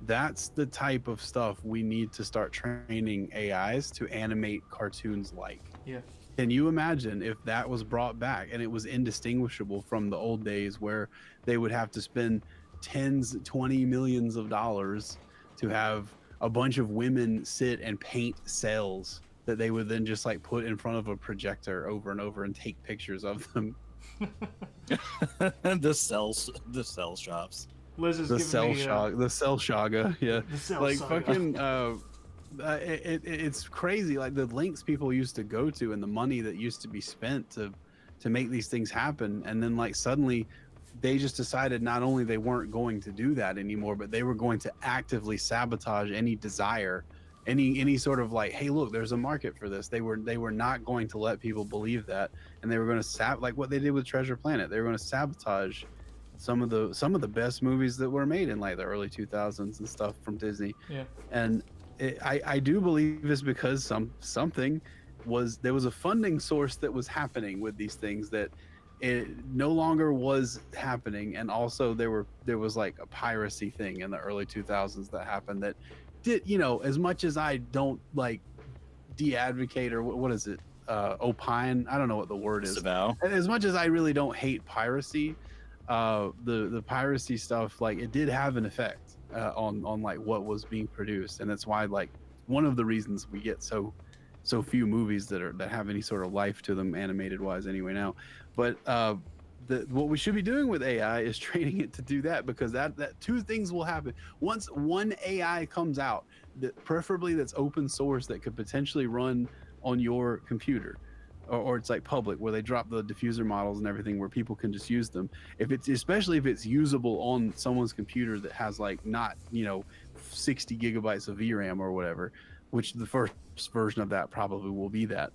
that's the type of stuff we need to start training AIs to animate cartoons like. Yeah. Can you imagine if that was brought back and it was indistinguishable from the old days where they would have to spend $20 million to have a bunch of women sit and paint cells that they would then just like put in front of a projector over and over and take pictures of them. the cell shops. Liz is the giving cell me shog, the cell shaga, yeah. the cell Like saga. fucking it's crazy, like the links people used to go to and the money that used to be spent to make these things happen, and then like suddenly they just decided not only they weren't going to do that anymore, but they were going to actively sabotage any desire, any sort of like, hey look, there's a market for this. They were not going to let people believe that, and they were going to like what they did with Treasure Planet. They were going to sabotage some of the best movies that were made in like the early 2000s and stuff from Disney. Yeah. And I do believe it's because there was a funding source that was happening with these things that it no longer was happening, and also there was like a piracy thing in the early 2000s that happened that did, as much as I don't like de-advocate or what is it, opine, I don't know what the word is, as much as I really don't hate piracy, the piracy stuff, like it did have an effect on like what was being produced, and that's why like one of the reasons we get so few movies that have any sort of life to them, animated wise anyway now. But what we should be doing with AI is training it to do that, because that two things will happen. Once one AI comes out, that preferably that's open source, that could potentially run on your computer, or it's like public, where they drop the diffuser models and everything, where people can just use them. If it's, especially if it's usable on someone's computer that has like not 60 gigabytes of VRAM or whatever, which the first version of that probably will be that.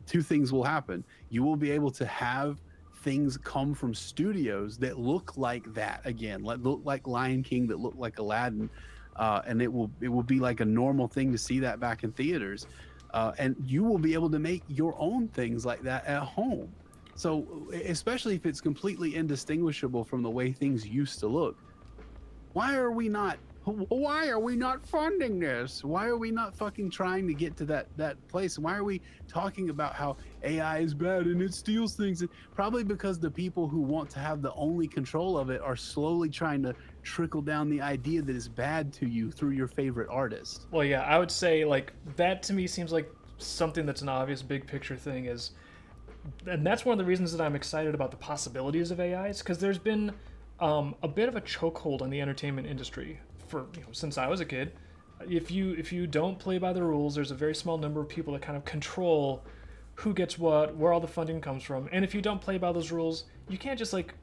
Two things will happen. You will be able to have things come from studios that look like that again, look like Lion King, that look like Aladdin, and it will be like a normal thing to see that back in theaters, and you will be able to make your own things like that at home. So especially if it's completely indistinguishable from the way things used to look, why are we not funding this? Why are we not fucking trying to get to that place? Why are we talking about how AI is bad and it steals things? Probably because the people who want to have the only control of it are slowly trying to trickle down the idea that it's bad to you through your favorite artist. Well, yeah, I would say like that to me seems like something that's an obvious big picture thing is, and that's one of the reasons that I'm excited about the possibilities of AI, is because there's been a bit of a chokehold on the entertainment industry for since I was a kid. If you don't play by the rules, there's a very small number of people that kind of control who gets what, where all the funding comes from, and if you don't play by those rules, you can't just like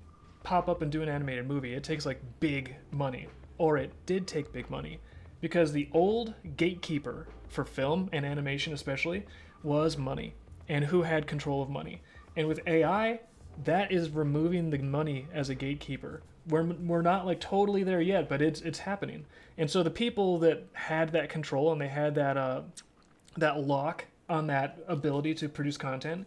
pop up and do an animated movie. It takes like big money, or it did take big money, because the old gatekeeper for film and animation especially was money, and who had control of money. And with AI, that is removing the money as a gatekeeper. We're not like totally there yet, but it's happening. And so the people that had that control and they had that lock on that ability to produce content,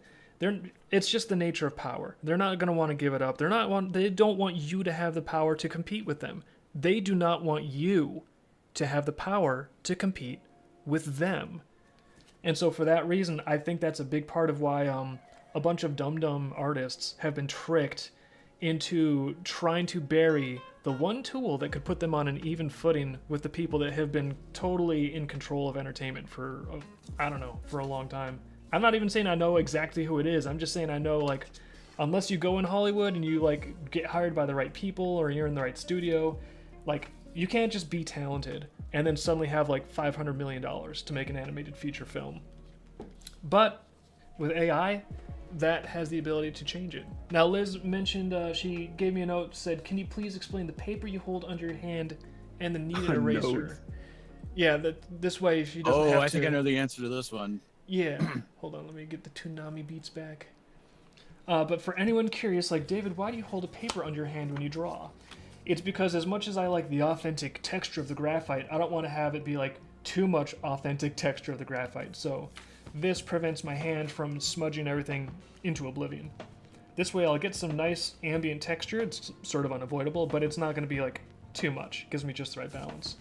it's just the nature of power. They're not going to want to give it up. They don't want you to have the power to compete with them. They do not want you to have the power to compete with them. And so for that reason, I think that's a big part of why a bunch of dumb artists have been tricked into trying to bury the one tool that could put them on an even footing with the people that have been totally in control of entertainment for, for a long time. I'm not even saying I know exactly who it is. I'm just saying I know, like, unless you go in Hollywood and you, like, get hired by the right people or you're in the right studio, like, you can't just be talented and then suddenly have, like, $500 million to make an animated feature film. But with AI, that has the ability to change it. Now, Liz mentioned, she gave me a note, said, can you please explain the paper you hold under your hand and the needed eraser? Note. Yeah, this way she doesn't have to... Oh, I think I know the answer to this one. Yeah. Hold on, let me get the Toonami beats back. But for anyone curious, like, David, why do you hold a paper under your hand when you draw? It's because as much as I like the authentic texture of the graphite, I don't want to have it be, like, too much authentic texture of the graphite. So this prevents my hand from smudging everything into oblivion. This way I'll get some nice ambient texture. It's sort of unavoidable, but it's not going to be like too much. It gives me just the right balance.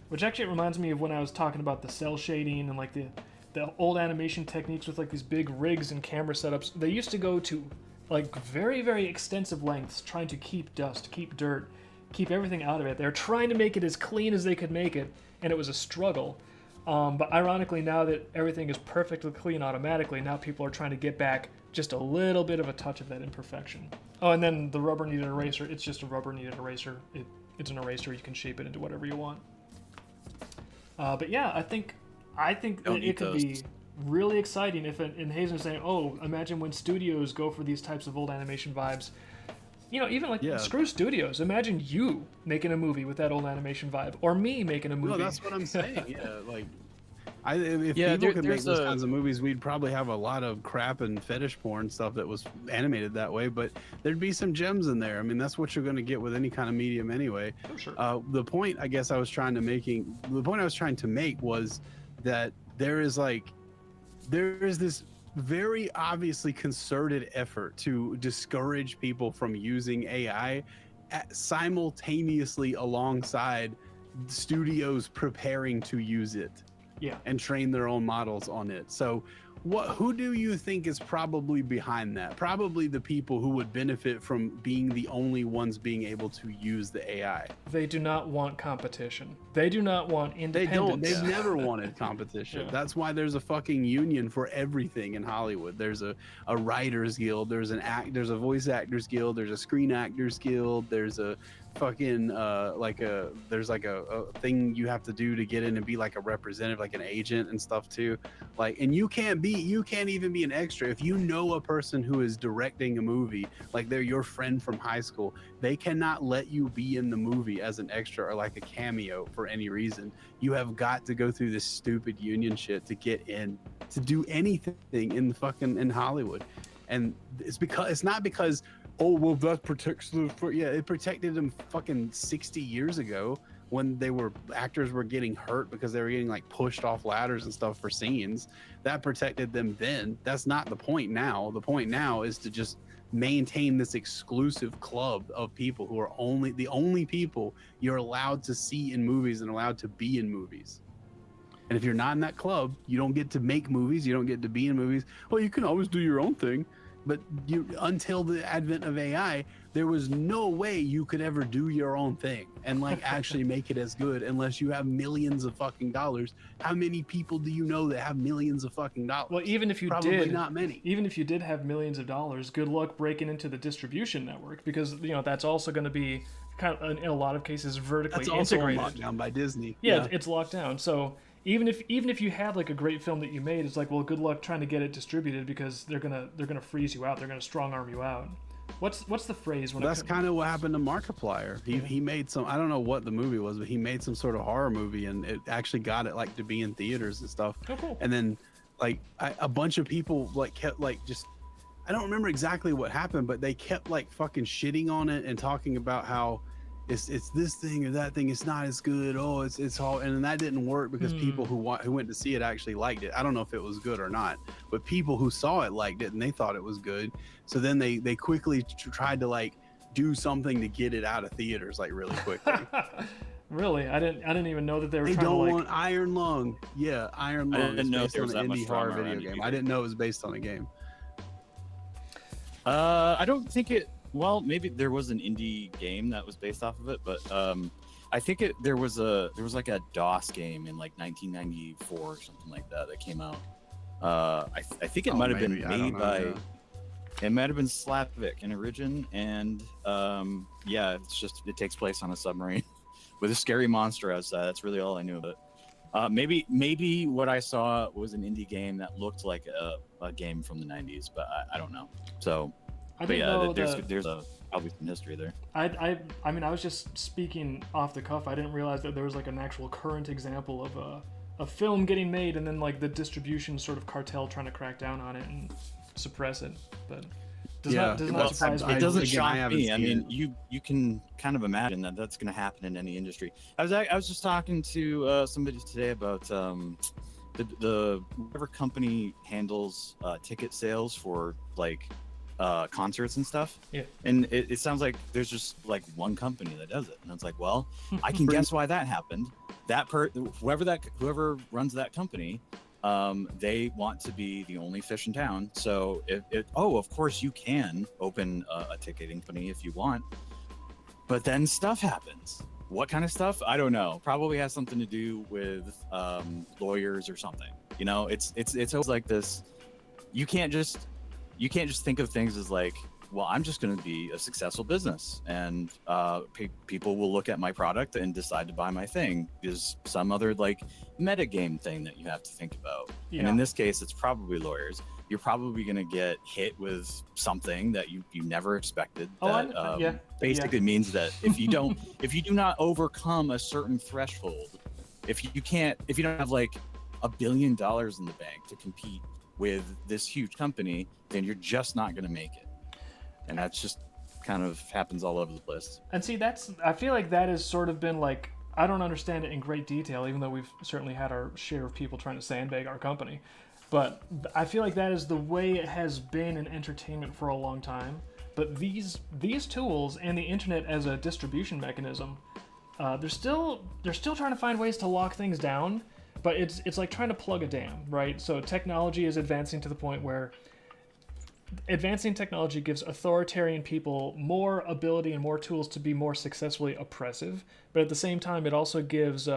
Which actually reminds me of when I was talking about the cell shading and like the old animation techniques with like these big rigs and camera setups. They used to go to like very, very extensive lengths trying to keep dust, keep dirt, keep everything out of it. They're trying to make it as clean as they could make it, and it was a struggle. But ironically, now that everything is perfectly clean automatically, now people are trying to get back just a little bit of a touch of that imperfection. Oh, and then the rubber kneaded eraser, it's just a rubber kneaded eraser. It's an eraser, you can shape it into whatever you want. But yeah, I think that it could be really exciting if, and Hazen was saying, oh, imagine when studios go for these types of old animation vibes. You know, even like, screw studios. Imagine you making a movie with that old animation vibe, or me making a movie. No, that's what I'm saying. Yeah, like, if people could make those kinds of movies, we'd probably have a lot of crap and fetish porn stuff that was animated that way, but there'd be some gems in there. I mean, that's what you're going to get with any kind of medium anyway. Oh, sure. The point I guess I was trying to make was that there is this very obviously concerted effort to discourage people from using AI simultaneously alongside studios preparing to use it. Yeah. And train their own models on it. So who do you think is probably behind that? Probably the people who would benefit from being the only ones being able to use the AI. They do not want competition. They do not want independence. They've never wanted competition. Yeah. That's why there's a fucking union for everything in Hollywood. There's a writers guild, there's a voice actors guild, there's a screen actors guild, there's a fucking there's like a thing you have to do to get in and be like a representative, like an agent and stuff too. Like, and you can't be you can't even be an extra. If you know a person who is directing a movie, like they're your friend from high school, they cannot let you be in the movie as an extra or like a cameo for any reason. You have got to go through this stupid union shit to get in to do anything in Hollywood. And it's not because, oh well, that protects it protected them fucking 60 years ago when actors were getting hurt because they were getting like pushed off ladders and stuff for scenes. That protected them then. That's not the point now. The point now is to just maintain this exclusive club of people who are the only people you're allowed to see in movies and allowed to be in movies. And if you're not in that club, you don't get to make movies, you don't get to be in movies. Well, you can always do your own thing. But until the advent of AI, there was no way you could ever do your own thing and like actually make it as good unless you have millions of fucking dollars. How many people do you know that have millions of fucking dollars? Well, even if you Probably not many. Even if you did have millions of dollars, good luck breaking into the distribution network, because that's also going to be kind of, in a lot of cases, vertically integrated. Locked down by Disney. Yeah, it's locked down. So even if you had like a great film that you made, it's like, well, good luck trying to get it distributed, because they're gonna freeze you out. They're gonna strong arm you out. What's the phrase? That's kind of what happened to Markiplier. He made some, I don't know what the movie was, but he made some sort of horror movie, and it actually got it like to be in theaters and stuff. Oh, cool. And then like a bunch of people like kept like just, I don't remember exactly what happened, but they kept like fucking shitting on it and talking about how it's this thing or that thing, it's not as good, oh it's all, and then that didn't work because people who went to see it actually liked it. I don't know if it was good or not, but people who saw it liked it and they thought it was good. So then they quickly tried to like do something to get it out of theaters like really quickly. Really? I didn't even know that they were They trying don't to like... want Iron Lung. Yeah, Iron Lung is based on an indie horror video game. I didn't know it was based on a game. I don't think it. Well, maybe there was an indie game that was based off of it, but I think there was like a DOS game in like 1994 or something like that came out. I think it might have been made by. It might have been Slavic in origin, and yeah, it takes place on a submarine with a scary monster outside. That's really all I knew of it. Maybe what I saw was an indie game that looked like a game from the 90s, but I don't know. So. There's probably some history there. I mean, I was just speaking off the cuff. I didn't realize that there was like an actual current example of a film getting made and then like the distribution sort of cartel trying to crack down on it and suppress it. But does not surprise me. It doesn't shock me. I mean, you can kind of imagine that that's going to happen in any industry. I was just talking to somebody today about the whatever company handles ticket sales for like concerts and stuff. Yeah. And it sounds like there's just like one company that does it. And it's like, well, I can guess why that happened. Whoever runs that company, they want to be the only fish in town. So of course you can open a ticketing company if you want, but then stuff happens. What kind of stuff? I don't know. Probably has something to do with lawyers or something. It's always like this. You can't just think of things as like, well, I'm just going to be a successful business, and people will look at my product and decide to buy my thing. There's some other like metagame thing that you have to think about. Yeah. And in this case, it's probably lawyers. You're probably going to get hit with something that you never expected. Basically means that if you do not overcome a certain threshold, if you don't have like $1 billion in the bank to compete with this huge company, then you're just not going to make it. And that's just kind of happens all over the place. And see, I feel like that has sort of been like, I don't understand it in great detail, even though we've certainly had our share of people trying to sandbag our company. But I feel like that is the way it has been in entertainment for a long time. But these tools and the internet as a distribution mechanism, they're still trying to find ways to lock things down. But it's like trying to plug a dam, right? So technology is advancing to the point where advancing technology gives authoritarian people more ability and more tools to be more successfully oppressive. But at the same time, it also gives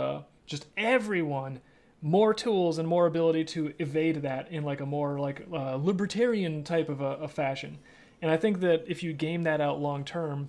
just everyone more tools and more ability to evade that in like a more like libertarian type of a fashion. And I think that if you game that out long term,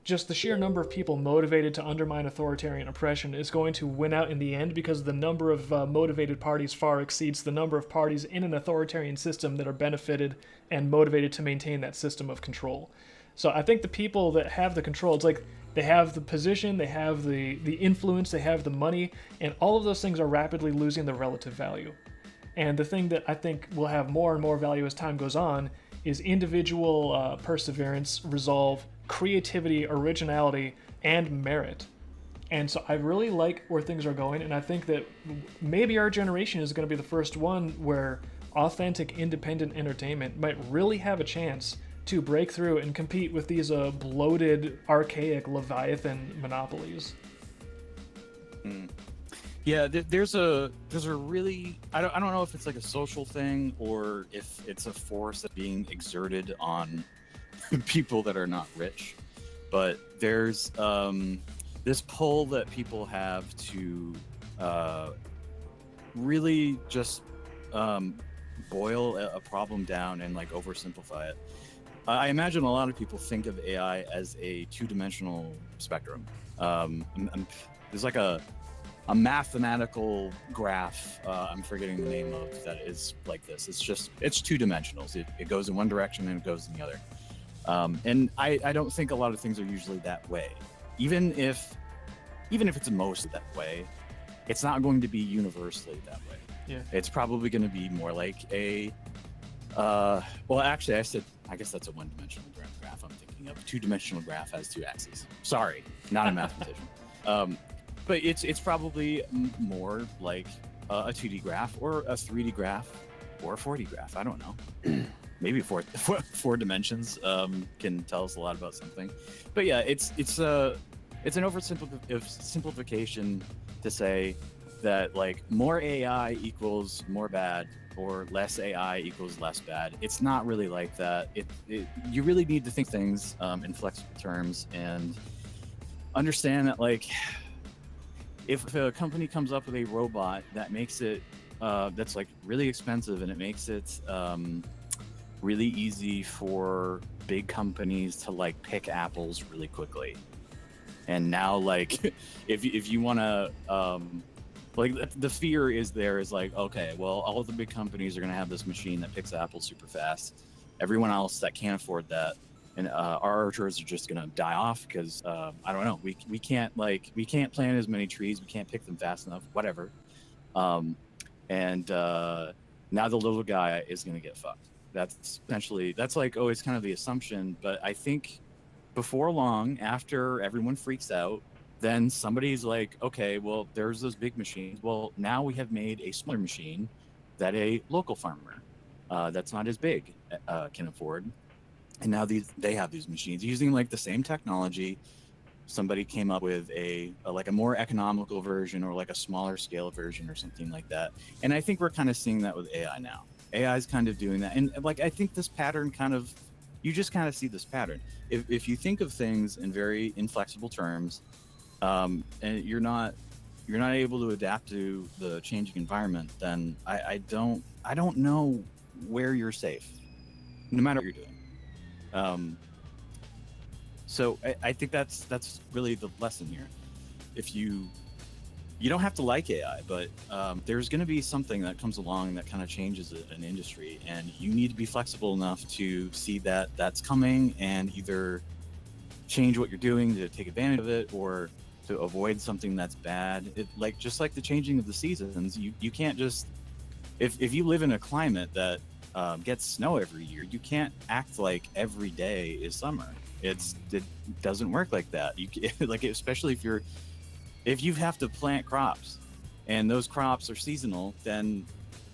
just the sheer number of people motivated to undermine authoritarian oppression is going to win out in the end, because the number of motivated parties far exceeds the number of parties in an authoritarian system that are benefited and motivated to maintain that system of control. So I think the people that have the control, it's like they have the position, they have the influence, they have the money, and all of those things are rapidly losing their relative value. And the thing that I think will have more and more value as time goes on is individual perseverance, resolve, creativity, originality, and merit. And so I really like where things are going, and I think that maybe our generation is going to be the first one where authentic, independent entertainment might really have a chance to break through and compete with these bloated, archaic Leviathan monopolies. Yeah, there's a really, I don't know if it's like a social thing or if it's a force that's being exerted on people that are not rich, but there's this pull that people have to really just boil a problem down and like oversimplify it. I imagine a lot of people think of AI as a two-dimensional spectrum. There's like a mathematical graph, I'm forgetting the name of, that is like this. It's two dimensionals. It goes in one direction and it goes in the other. And I don't think a lot of things are usually that way. Even if it's mostly that way, it's not going to be universally that way. Yeah. It's probably going to be more like a, well, actually, I guess that's a one-dimensional graph I'm thinking of. Two-dimensional graph has two axes. Sorry, not a mathematician. But it's probably more like a 2D graph or a 3D graph or a 4D graph. I don't know. Maybe four dimensions can tell us a lot about something. But yeah, it's an oversimplification to say that like more AI equals more bad or less AI equals less bad. It's not really like that. You really need to think things in flexible terms and understand that like if a company comes up with a robot that makes it that's like really expensive and it makes it really easy for big companies to like pick apples really quickly, and now like if you want to like the fear is like, okay, well, all of the big companies are going to have this machine that picks apples super fast. Everyone else that can't afford that, and our archers are just going to die off because I don't know, we can't plant as many trees, we can't pick them fast enough, whatever. And now the little guy is going to get fucked. That's like always kind of the assumption, but I think before long, after everyone freaks out, then somebody's like, okay, well, there's those big machines. Well, now we have made a smaller machine that a local farmer that's not as big can afford. And now they have these machines using like the same technology. Somebody came up with a more economical version or like a smaller scale version or something like that. And I think we're kind of seeing that with AI now. AI is kind of doing that. And like, I think this pattern you just kind of see this pattern. If you think of things in very inflexible terms, and you're not able to adapt to the changing environment, then I don't know where you're safe, no matter what you're doing. So I think that's really the lesson here. If you don't have to like AI, but there's going to be something that comes along that kind of changes an industry, and you need to be flexible enough to see that that's coming and either change what you're doing to take advantage of it or to avoid something that's bad. Just like the changing of the seasons, you can't just, if you live in a climate that gets snow every year, you can't act like every day is summer. It doesn't work like that. Like, especially if you have to plant crops and those crops are seasonal, then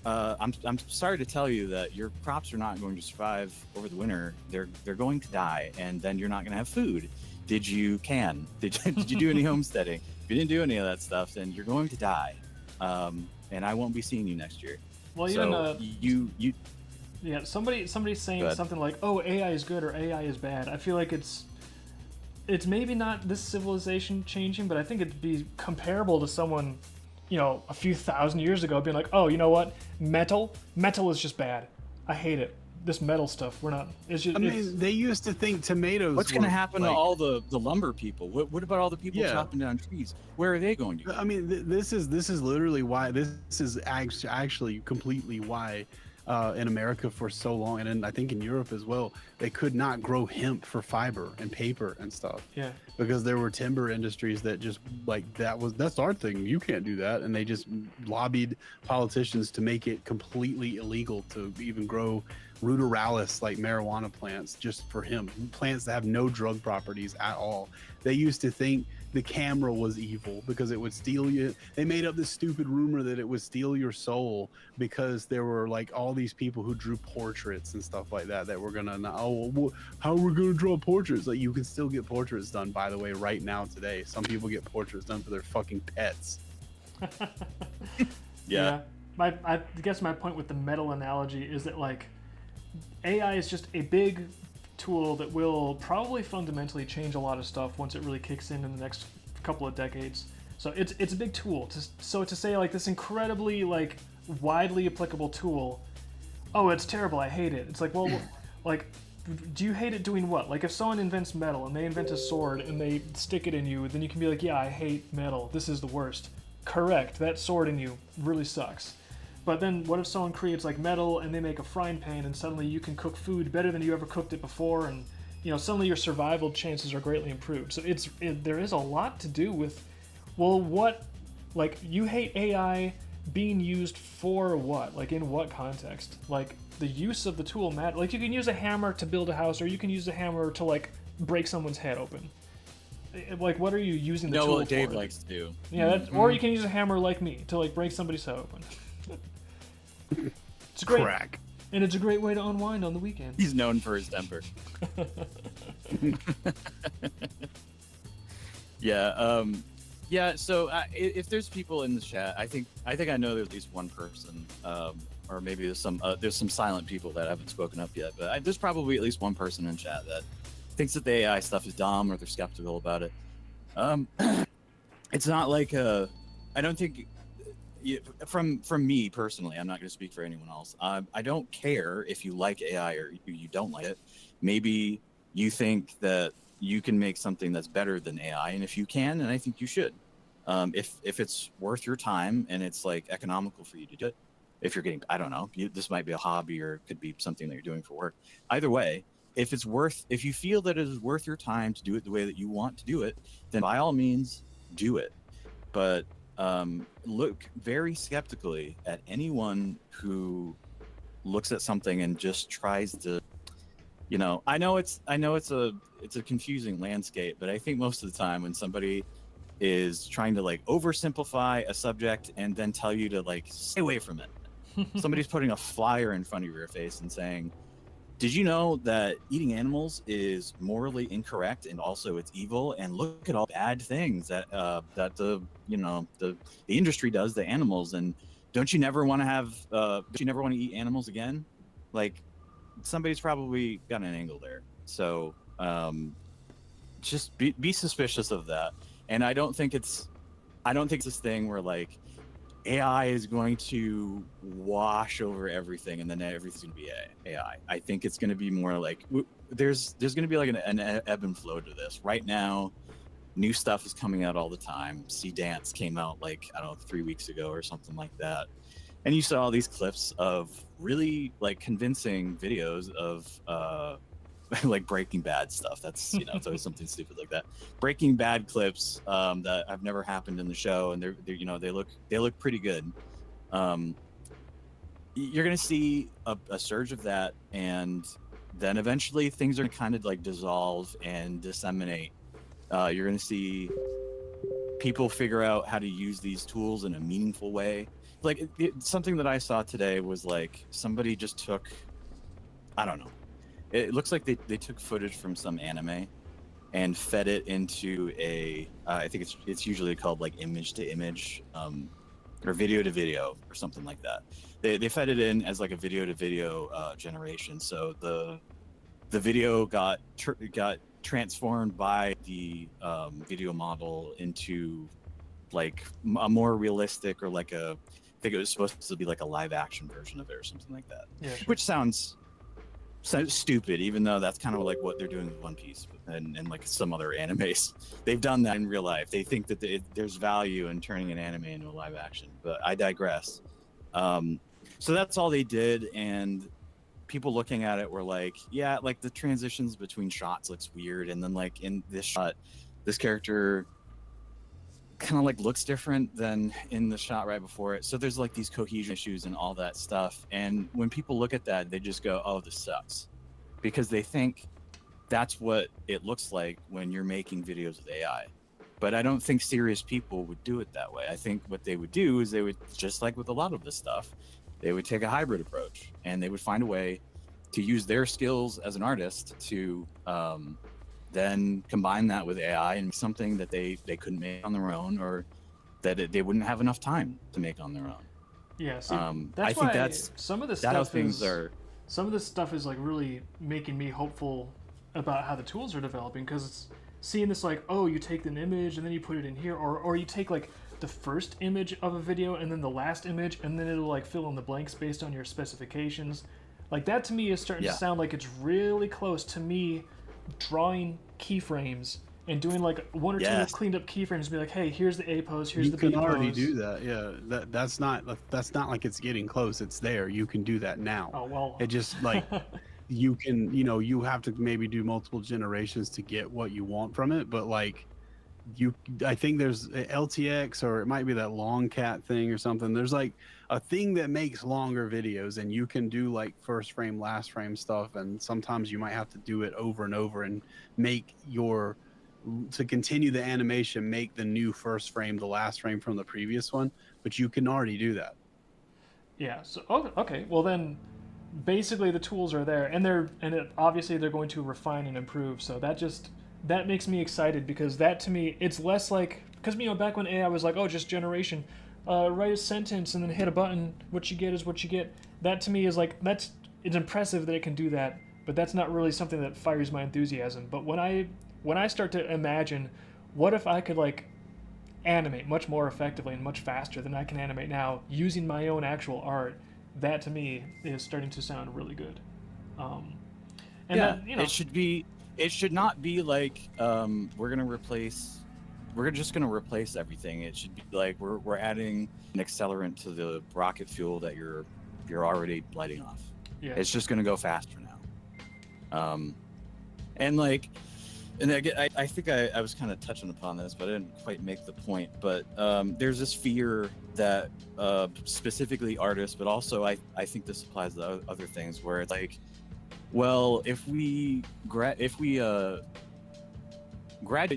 I'm sorry to tell you that your crops are not going to survive over the winter. They're going to die, and then you're not going to have food. Did you do any homesteading? If you didn't do any of that stuff, then you're going to die, and I won't be seeing you next year. Well, so even yeah, somebody's saying something like, "Oh, AI is good" or "AI is bad." I feel like it's maybe not this civilization changing, but I think it'd be comparable to someone, a few thousand years ago being like, "Oh, you know what? Metal is just bad. I hate it. this metal stuff. We're not. It's just. I mean, they used to think tomatoes. What's going to were, happen to like- all the lumber people? What about all the people Yeah. chopping down trees? Where are they going to go? I mean, this is literally why this is actually completely why in America for so long, and I think in Europe as well, they could not grow hemp for fiber and paper and stuff. Yeah. Because there were timber industries that just like that's our thing. You can't do that, and they just lobbied politicians to make it completely illegal to even grow ruderalis like marijuana plants just for hemp, plants that have no drug properties at all. They used to think the camera was evil because it would steal you. They made up this stupid rumor that it would steal your soul because there were like all these people who drew portraits and stuff like that were gonna, how are we gonna draw portraits? Like, you can still get portraits done, by the way, right now today. Some people get portraits done for their fucking pets. Yeah. I guess my point with the metal analogy is that like AI is just a big tool that will probably fundamentally change a lot of stuff once it really kicks in the next couple of decades. So it's a big tool. So to say like this incredibly like widely applicable tool, oh, it's terrible, I hate it. It's like, well, like, do you hate it doing what? Like if someone invents metal and they invent a sword and they stick it in you, then you can be like, yeah, I hate metal. This is the worst. Correct. That sword in you really sucks. But then what if someone creates like metal and they make a frying pan and suddenly you can cook food better than you ever cooked it before, and suddenly your survival chances are greatly improved. So there is a lot to do with, well, what, like, you hate AI being used for what? Like in what context? Like the use of the tool matter. Like you can use a hammer to build a house, or you can use a hammer to like break someone's head open. Like what are you using the tool what Dave for? likes to do. Yeah, or you can use a hammer like me to like break somebody's head open. It's great. Crack. And it's a great way to unwind on the weekend. He's known for his temper. Yeah. So if there's people in the chat, I think I know there's at least one person, or maybe there's some silent people that haven't spoken up yet. But there's probably at least one person in chat that thinks that the AI stuff is dumb or they're skeptical about it. It's not like I don't think. From me personally, I'm not going to speak for anyone else. I don't care if you like AI or you don't like it. Maybe you think that you can make something that's better than AI, and if you can, then I think you should. If it's worth your time and it's like economical for you to do it. If you're getting, I don't know, this might be a hobby or it could be something that you're doing for work. Either way, if you feel that it is worth your time to do it the way that you want to do it, then by all means, do it. But look very skeptically at anyone who looks at something and just tries to, I know it's a confusing landscape, but I think most of the time when somebody is trying to like oversimplify a subject and then tell you to like stay away from it, somebody's putting a flyer in front of your face and saying, did you know that eating animals is morally incorrect and also it's evil? And look at all bad things that the industry does to animals. And don't you never want to eat animals again? Like somebody's probably got an angle there. So just be suspicious of that. And I don't think it's this thing where like AI is going to wash over everything and then everything's going to be AI. I think it's going to be more like there's going to be like an ebb and flow to this. Right now, new stuff is coming out all the time. Sea Dance came out like, I don't know, 3 weeks ago or something like that. And you saw all these clips of really like convincing videos of like Breaking Bad stuff. That's it's always something stupid like that. Breaking Bad clips that have never happened in the show, and they look pretty good. You're gonna see a surge of that, and then eventually things are kind of like dissolve and disseminate. You're gonna see people figure out how to use these tools in a meaningful way. Like something that I saw today was like somebody just took, I don't know. It looks like they took footage from some anime and fed it into I think it's usually called like image to image or video to video or something like that. They fed it in as like a video to video generation. So the video got transformed by the video model into like a more realistic or like I think it was supposed to be like a live action version of it or something like that. Yeah, sure. Which sounds so stupid, even though that's kind of like what they're doing with One Piece and like some other animes. They've done that in real life. They think that there's value in turning an anime into a live action, but I digress. So that's all they did, and people looking at it were like, yeah, like the transitions between shots looks weird, and then like in this shot, this character kind of like looks different than in the shot right before it. So there's like these cohesion issues and all that stuff. And when people look at that, they just go, oh, this sucks, because they think that's what it looks like when you're making videos with AI. But I don't think serious people would do it that way. I think what they would do is they would, just like with a lot of this stuff, they would take a hybrid approach, and they would find a way to use their skills as an artist to then combine that with AI and something that they couldn't make on their own, or that they wouldn't have enough time to make on their own. Yeah, see, I think that's some of the how stuff things is are. some of this stuff is like really making me hopeful about how the tools are developing, because it's seeing this like, oh, you take an image and then you put it in here, or you take like the first image of a video and then the last image, and then it'll like fill in the blanks based on your specifications. Like that to me is starting to sound like it's really close to me drawing keyframes and doing like one or two cleaned up keyframes and be like, hey, here's the A pose, here's the B pose. You can already do that. Yeah, that's not like it's getting close. It's there. You can do that now. Oh well. It just like you can, you have to maybe do multiple generations to get what you want from it, but like I think there's LTX, or it might be that long cat thing or something. There's like a thing that makes longer videos, and you can do like first frame, last frame stuff, and sometimes you might have to do it over and over and make to continue the animation, make the new first frame the last frame from the previous one, but you can already do that. Yeah, so okay, well then basically the tools are there, and obviously they're going to refine and improve, so that makes me excited, because that to me, it's less like, because back when AI was like, oh, just generation, write a sentence and then hit a button, what you get is what you get. That to me is like, it's impressive that it can do that, but that's not really something that fires my enthusiasm. But when I start to imagine, what if I could like animate much more effectively and much faster than I can animate now using my own actual art, that to me is starting to sound really good. It should not be like we're just gonna replace everything. It should be like we're adding an accelerant to the rocket fuel that you're already lighting off. Yeah. It's just gonna go faster now. I think I was kind of touching upon this, but I didn't quite make the point. But there's this fear that specifically artists, but also I think this applies to other things, where it's like, well, if we graduate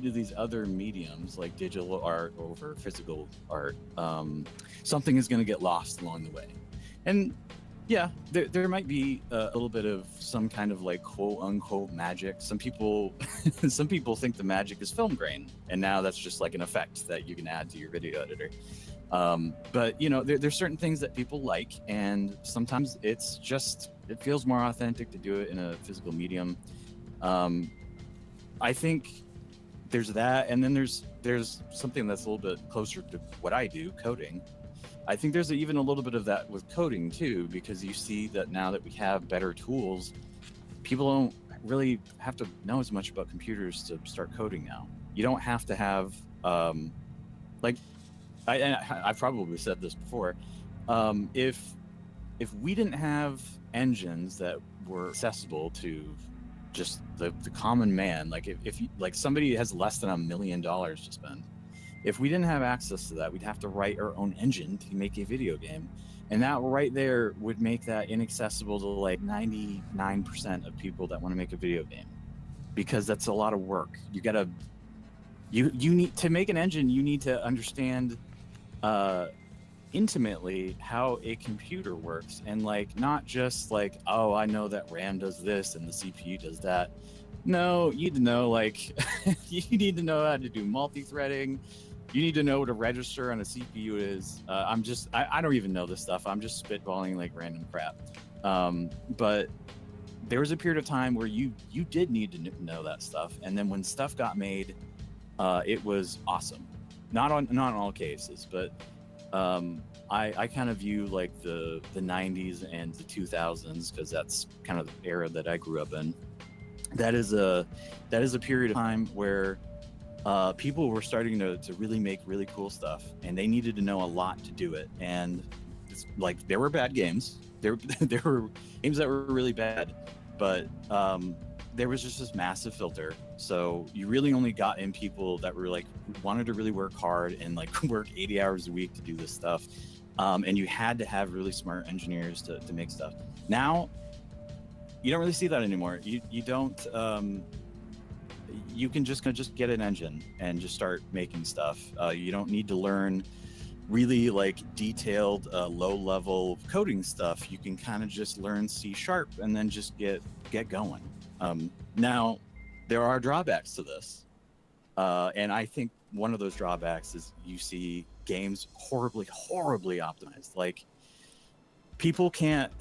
to these other mediums like digital art over physical art, something is going to get lost along the way. And yeah, there might be a little bit of some kind of like quote unquote magic. Some people think the magic is film grain, and now that's just like an effect that you can add to your video editor. But there's certain things that people like, and sometimes it feels more authentic to do it in a physical medium. I think there's that, and then there's something that's a little bit closer to what I do, coding. I think there's even a little bit of that with coding too, because you see that now that we have better tools, people don't really have to know as much about computers to start coding now. You don't have to have I've probably said this before. If we didn't have engines that were accessible to just the common man, like if somebody has less than $1 million to spend, if we didn't have access to that, we'd have to write our own engine to make a video game, and that right there would make that inaccessible to like 99% of people that want to make a video game, because that's a lot of work. You need to make an engine. You need to understand intimately how a computer works, and like not just like, oh, I know that RAM does this and the CPU does that. No, you need to know you need to know how to do multi-threading. You need to know what a register on a CPU is. I don't even know this stuff. I'm just spitballing like random crap. But there was a period of time where you did need to know that stuff, and then when stuff got made, it was awesome. Not in all cases, but on I kind of view like the 90s and the 2000s, because that's kind of the era that I grew up in. That is a period of time where people were starting to really make really cool stuff, and they needed to know a lot to do it. And it's like, there were bad games, there were games that were really bad, but there was just this massive filter. So you really only got in people that were like, wanted to really work hard and like work 80 hours a week to do this stuff. And you had to have really smart engineers to make stuff. Now, you don't really see that anymore. You don't. You can just get an engine and just start making stuff. You don't need to learn really like detailed, low-level coding stuff. You can kind of just learn C# and then just get going. Now, there are drawbacks to this, and I think one of those drawbacks is you see games horribly optimized. Like, people can't.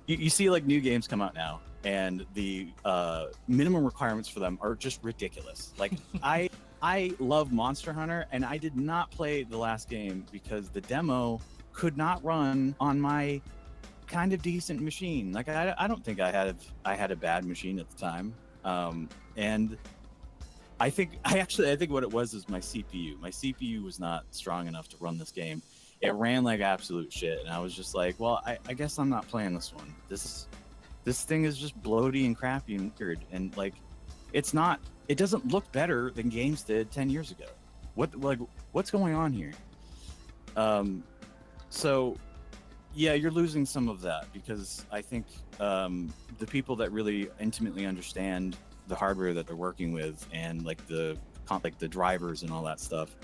You see like new games come out now, and the minimum requirements for them are just ridiculous. Like, I love Monster Hunter, and I did not play the last game because the demo could not run on my kind of decent machine. Like, I don't think I had a bad machine at the time, and I think what it was is my CPU. My CPU was not strong enough to run this game. It ran like absolute shit, and I was just like, well, I guess I'm not playing this one. This thing is just bloaty and crappy and weird, and like, it doesn't look better than games did 10 years ago. What's going on here? So yeah, you're losing some of that, because I think the people that really intimately understand the hardware that they're working with, and like the drivers and all that stuff,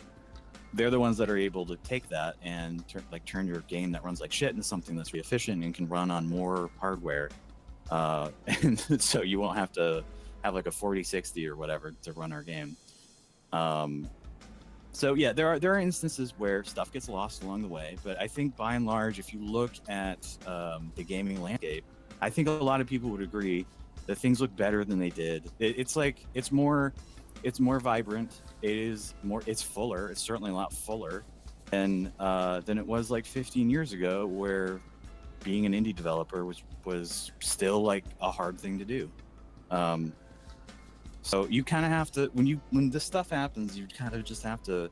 they're the ones that are able to take that and turn your game that runs like shit into something that's really efficient and can run on more hardware. And so you won't have to have like a 4060 or whatever to run our game. So yeah, there are instances where stuff gets lost along the way, but I think by and large, if you look at the gaming landscape, I think a lot of people would agree that things look better than they did. It's more vibrant. It's fuller. It's certainly a lot fuller than it was like 15 years ago, where being an indie developer was still like a hard thing to do. So you kind of have to, when this stuff happens, you kind of just have to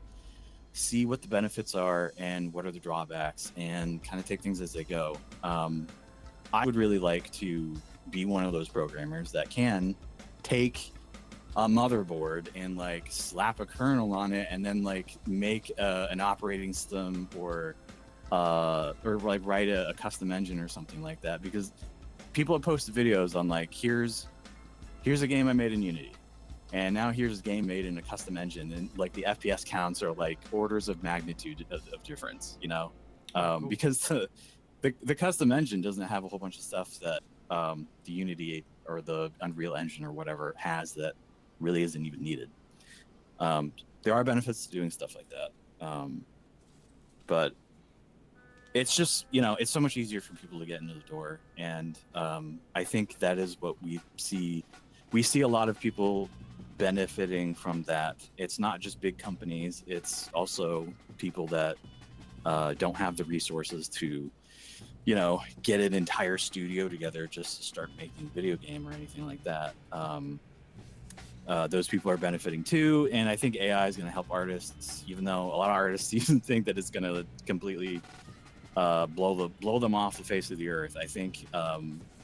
see what the benefits are and what are the drawbacks, and kind of take things as they go. I would really like to be one of those programmers that can take a motherboard and like slap a kernel on it, and then like make an operating system, or like write a custom engine or something like that. Because people have posted videos on like, here's a game I made in Unity, and now here's a game made in a custom engine, and like the FPS counts are like orders of magnitude of difference, you know. Cool. Because the custom engine doesn't have a whole bunch of stuff that the Unity or the Unreal Engine or whatever has that really isn't even needed. There are benefits to doing stuff like that, but it's just, it's so much easier for people to get into the door, and I think that is what we see. We see a lot of people benefiting from that. It's not just big companies, it's also people that don't have the resources to get an entire studio together just to start making a video game or anything like that. Those people are benefiting too, and I think AI is going to help artists, even though a lot of artists even think that it's going to completely blow them off the face of the earth. I think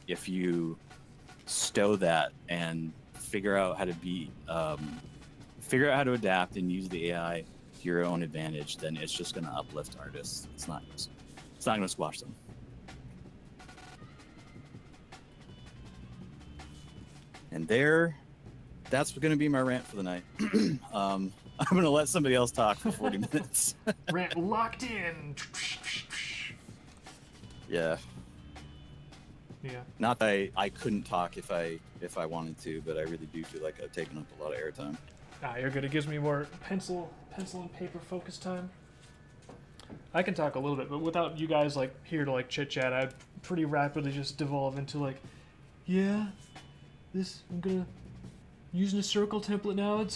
if you stow that and figure out how to adapt and use the AI to your own advantage, then it's just going to uplift artists. It's not going to squash them. And that's going to be my rant for the night. I'm going to let somebody else talk for 40 minutes. Rant locked in. Yeah. Yeah. Not that I couldn't talk if I wanted to, but I really do feel like I've taken up a lot of airtime. You're good. It gives me more pencil and paper focus time. I can talk a little bit, but without you guys like here to like chit chat, I'd pretty rapidly just devolve into like, I'm gonna using a circle template now.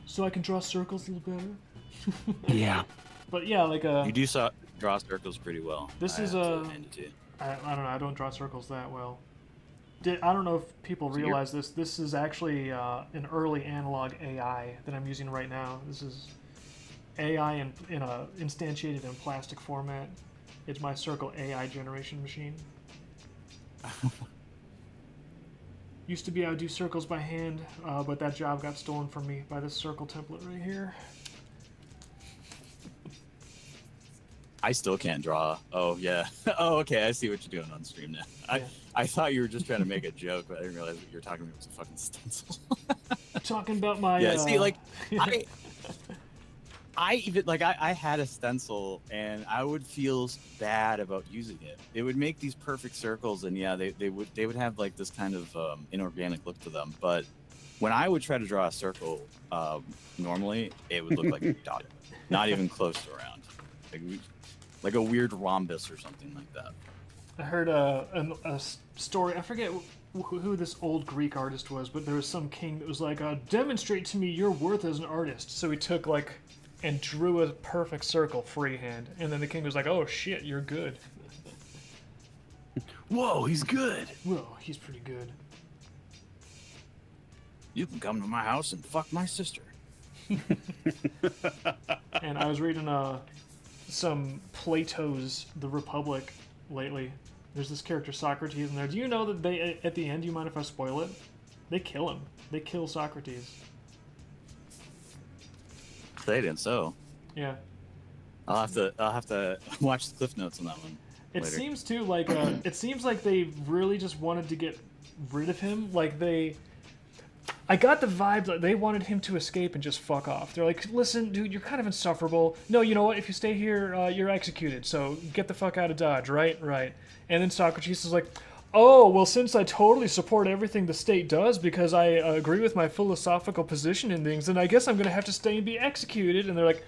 So I can draw circles a little better. Yeah. But yeah, like You do draw circles pretty well. This I is have to a. hand it to you. I don't know. I don't draw circles that well. I don't know if people So you're- realize this. This is actually an early analog AI that I'm using right now. This is AI instantiated in plastic format. It's my Circle AI generation machine. Used to be I would do circles by hand, but that job got stolen from me by this circle template right here. I still can't draw. Oh yeah. Oh okay. I see what you're doing on stream now. Yeah. I thought you were just trying to make a joke, but I didn't realize what you were talking about was a fucking stencil. Talking about my Yeah. See, like I even like I had a stencil and I would feel bad about using it. It would make these perfect circles, and yeah, they would have like this kind of inorganic look to them. But when I would try to draw a circle, normally it would look like a dot, not even close to round. Like a weird rhombus or something like that. I heard a story. I forget who this old Greek artist was, but there was some king that was like, "Demonstrate to me your worth as an artist." So he took and drew a perfect circle freehand, and then the king was like, "Oh shit, you're good." Whoa, he's good. Whoa, he's pretty good. You can come to my house and fuck my sister. And I was reading some Plato's The Republic lately. There's this character Socrates in there. Do you know that they at the end? Do you mind if I spoil it? They kill him. They kill Socrates. They didn't so. Yeah. I'll have to watch the cliff notes on that one. It later. seems too like it seems like they really just wanted to get rid of him. I got the vibe that they wanted him to escape and just fuck off. They're like, "Listen, dude, you're kind of insufferable. No, you know what? If you stay here, you're executed. So get the fuck out of Dodge, right? Right." And then Socrates is like, "Oh, well, since I totally support everything the state does because I agree with my philosophical position in things, then I guess I'm gonna have to stay and be executed." And they're like,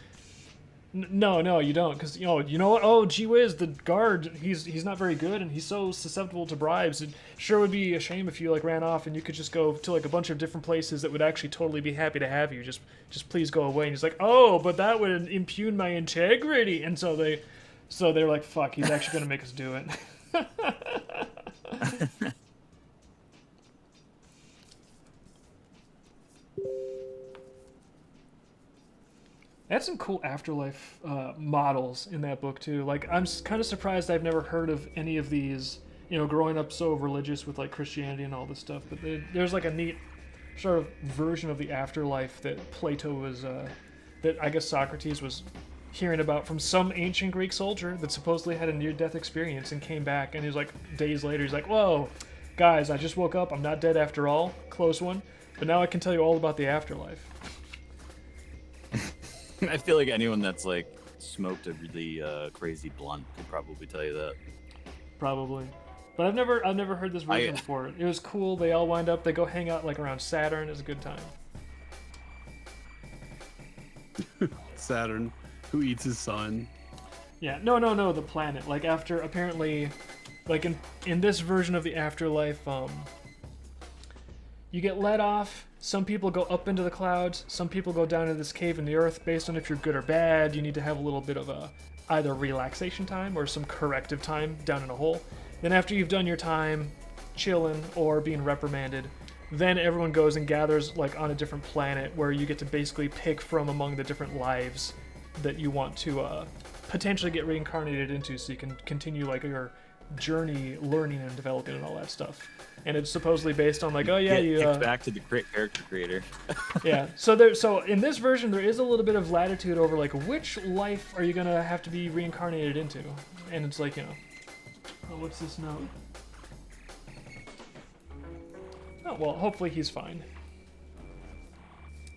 No, you don't, because you know what? Oh, gee whiz, the guard, he's not very good, and he's so susceptible to bribes. It sure would be a shame if you ran off and you could just go to a bunch of different places that would actually totally be happy to have you. Just please go away. And he's like, "Oh, but that would impugn my integrity." And so they're like, "Fuck, he's actually gonna make us do it." Had some cool afterlife models in that book too. I'm kind of surprised I've never heard of any of these. Growing up so religious with Christianity and all this stuff. But there's a neat sort of version of the afterlife that Plato was, that I guess Socrates was hearing about from some ancient Greek soldier that supposedly had a near-death experience and came back. And he was like, days later, he's like, "Whoa, guys, I just woke up. I'm not dead after all. Close one. But now I can tell you all about the afterlife." I feel like anyone that's smoked a really crazy blunt could probably tell you that. Probably. But I've never heard this version before. It was cool. They all wind up. They go hang out around Saturn. It's a good time. Saturn, who eats his son. Yeah. No. The planet. After apparently, in this version of the afterlife, you get let off. Some people go up into the clouds. Some people go down into this cave in the earth. Based on if you're good or bad, you need to have a little bit of either relaxation time or some corrective time down in a hole. Then after you've done your time chilling or being reprimanded, then everyone goes and gathers on a different planet where you get to basically pick from among the different lives that you want to potentially get reincarnated into, so you can continue your journey learning and developing and all that stuff. And it's supposedly based on you kicked back to the character creator. Yeah. So in this version there is a little bit of latitude over which life are you gonna have to be reincarnated into, and it's oh, what's this note? Oh well, hopefully he's fine.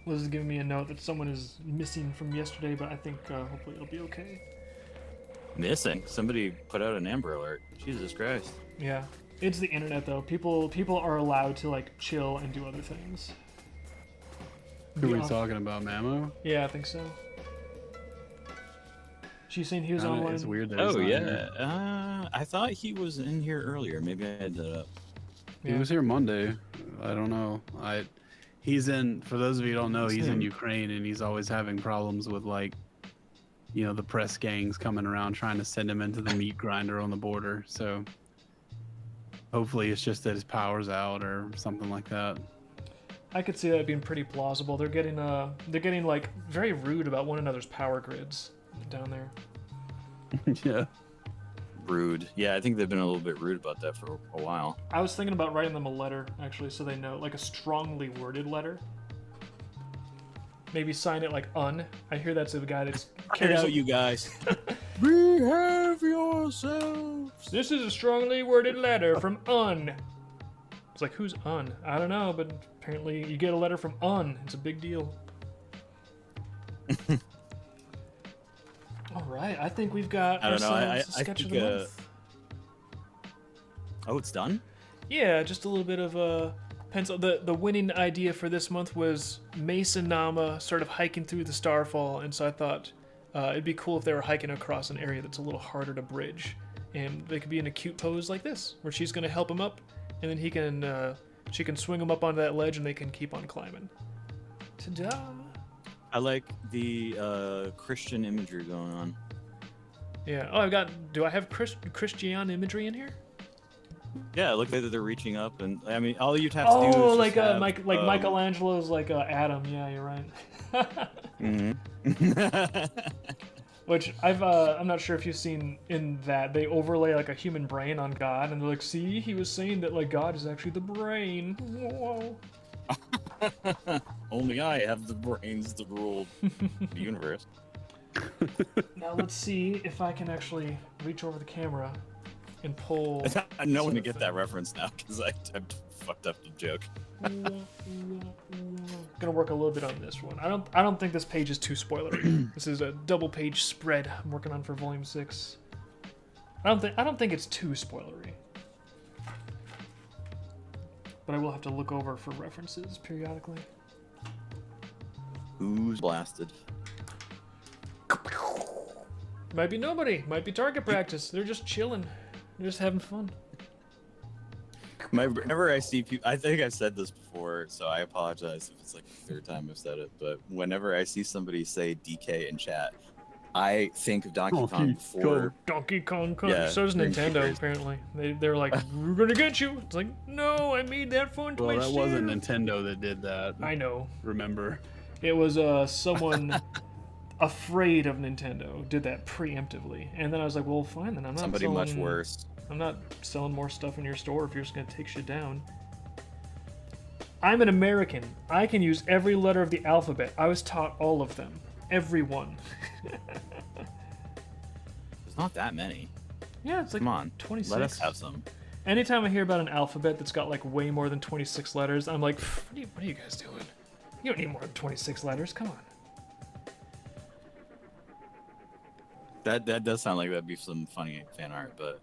Liz is giving me a note that someone is missing from yesterday, but I think hopefully it'll be okay. Missing? Somebody put out an Amber Alert. Jesus Christ. Yeah. It's the internet though. People are allowed to chill and do other things. Who are we talking about, Mamo? Yeah, I think so. She's saying he was online. It's weird that he's Oh not yeah. here. I thought he was in here earlier. Maybe I had that up. He was here Monday. I don't know. He's in. For those of you who don't know, he's in Ukraine, and he's always having problems with the press gangs coming around trying to send him into the meat grinder on the border. So hopefully it's just that his power's out or something like that. I could see that being pretty plausible. They're getting like very rude about one another's power grids down there. Yeah. Rude. Yeah, I think they've been a little bit rude about that for a while. I was thinking about writing them a letter, actually, so they know, like a strongly worded letter. Maybe sign it like "un." I hear that's the guy that's Here's what you guys. Behave yourselves. This is a strongly worded letter from Un. It's like, who's Un? I don't know, but apparently you get a letter from Un. It's a big deal. All right, I think we've got I don't know. I sketch of think, the month. Oh, it's done? Yeah, just a little bit of pencil. The winning idea for this month was Mason Nama sort of hiking through the Starfall, and so I thought it'd be cool if they were hiking across an area that's a little harder to bridge, and they could be in a cute pose like this, where she's gonna help him up, and then she can swing him up onto that ledge, and they can keep on climbing. Ta-da! I like the Christian imagery going on. Yeah. Oh, do I have Christian imagery in here? Yeah, it looks like they're reaching up, and I mean, all you'd have to do is Oh, just have, Michelangelo's Adam. Yeah, you're right. Which I'm not sure if you've seen in that they overlay like a human brain on God, and they're like, see, he was saying that like God is actually the brain. Whoa. Only I have the brains to rule the universe. Now let's see if I can actually reach over the camera and pull. I know when to get that reference now because I fucked up the joke. Gonna work a little bit on this one. I don't think this page is too spoilery. This is a double page spread I'm working on for volume 6. I don't think it's too spoilery. But I will have to look over for references periodically. Who's blasted? Might be nobody. Might be target practice. They're just chilling. They're just having fun. Whenever I see people, I think I've said this before, so I apologize if it's like the third time I've said it, but whenever I see somebody say DK in chat, I think of Donkey Kong before. Donkey Kong. Yeah, So does Nintendo, apparently. They're like, we're gonna get you. It's like, no, I made that fun to Well, myself. that wasn't Nintendo that did that. I know. Remember? It was someone afraid of Nintendo did that preemptively, and then I was like, well, fine, then I'm not Somebody much worse. I'm not selling more stuff in your store if you're just gonna take shit down. I'm an American. I can use every letter of the alphabet. I was taught all of them. Every one. There's not that many. Yeah, it's like Come on, 26. let us have some. Anytime I hear about an alphabet that's got like way more than 26 letters, I'm like, what are you guys doing? You don't need more than 26 letters. Come on. That does sound like that'd be some funny fan art, but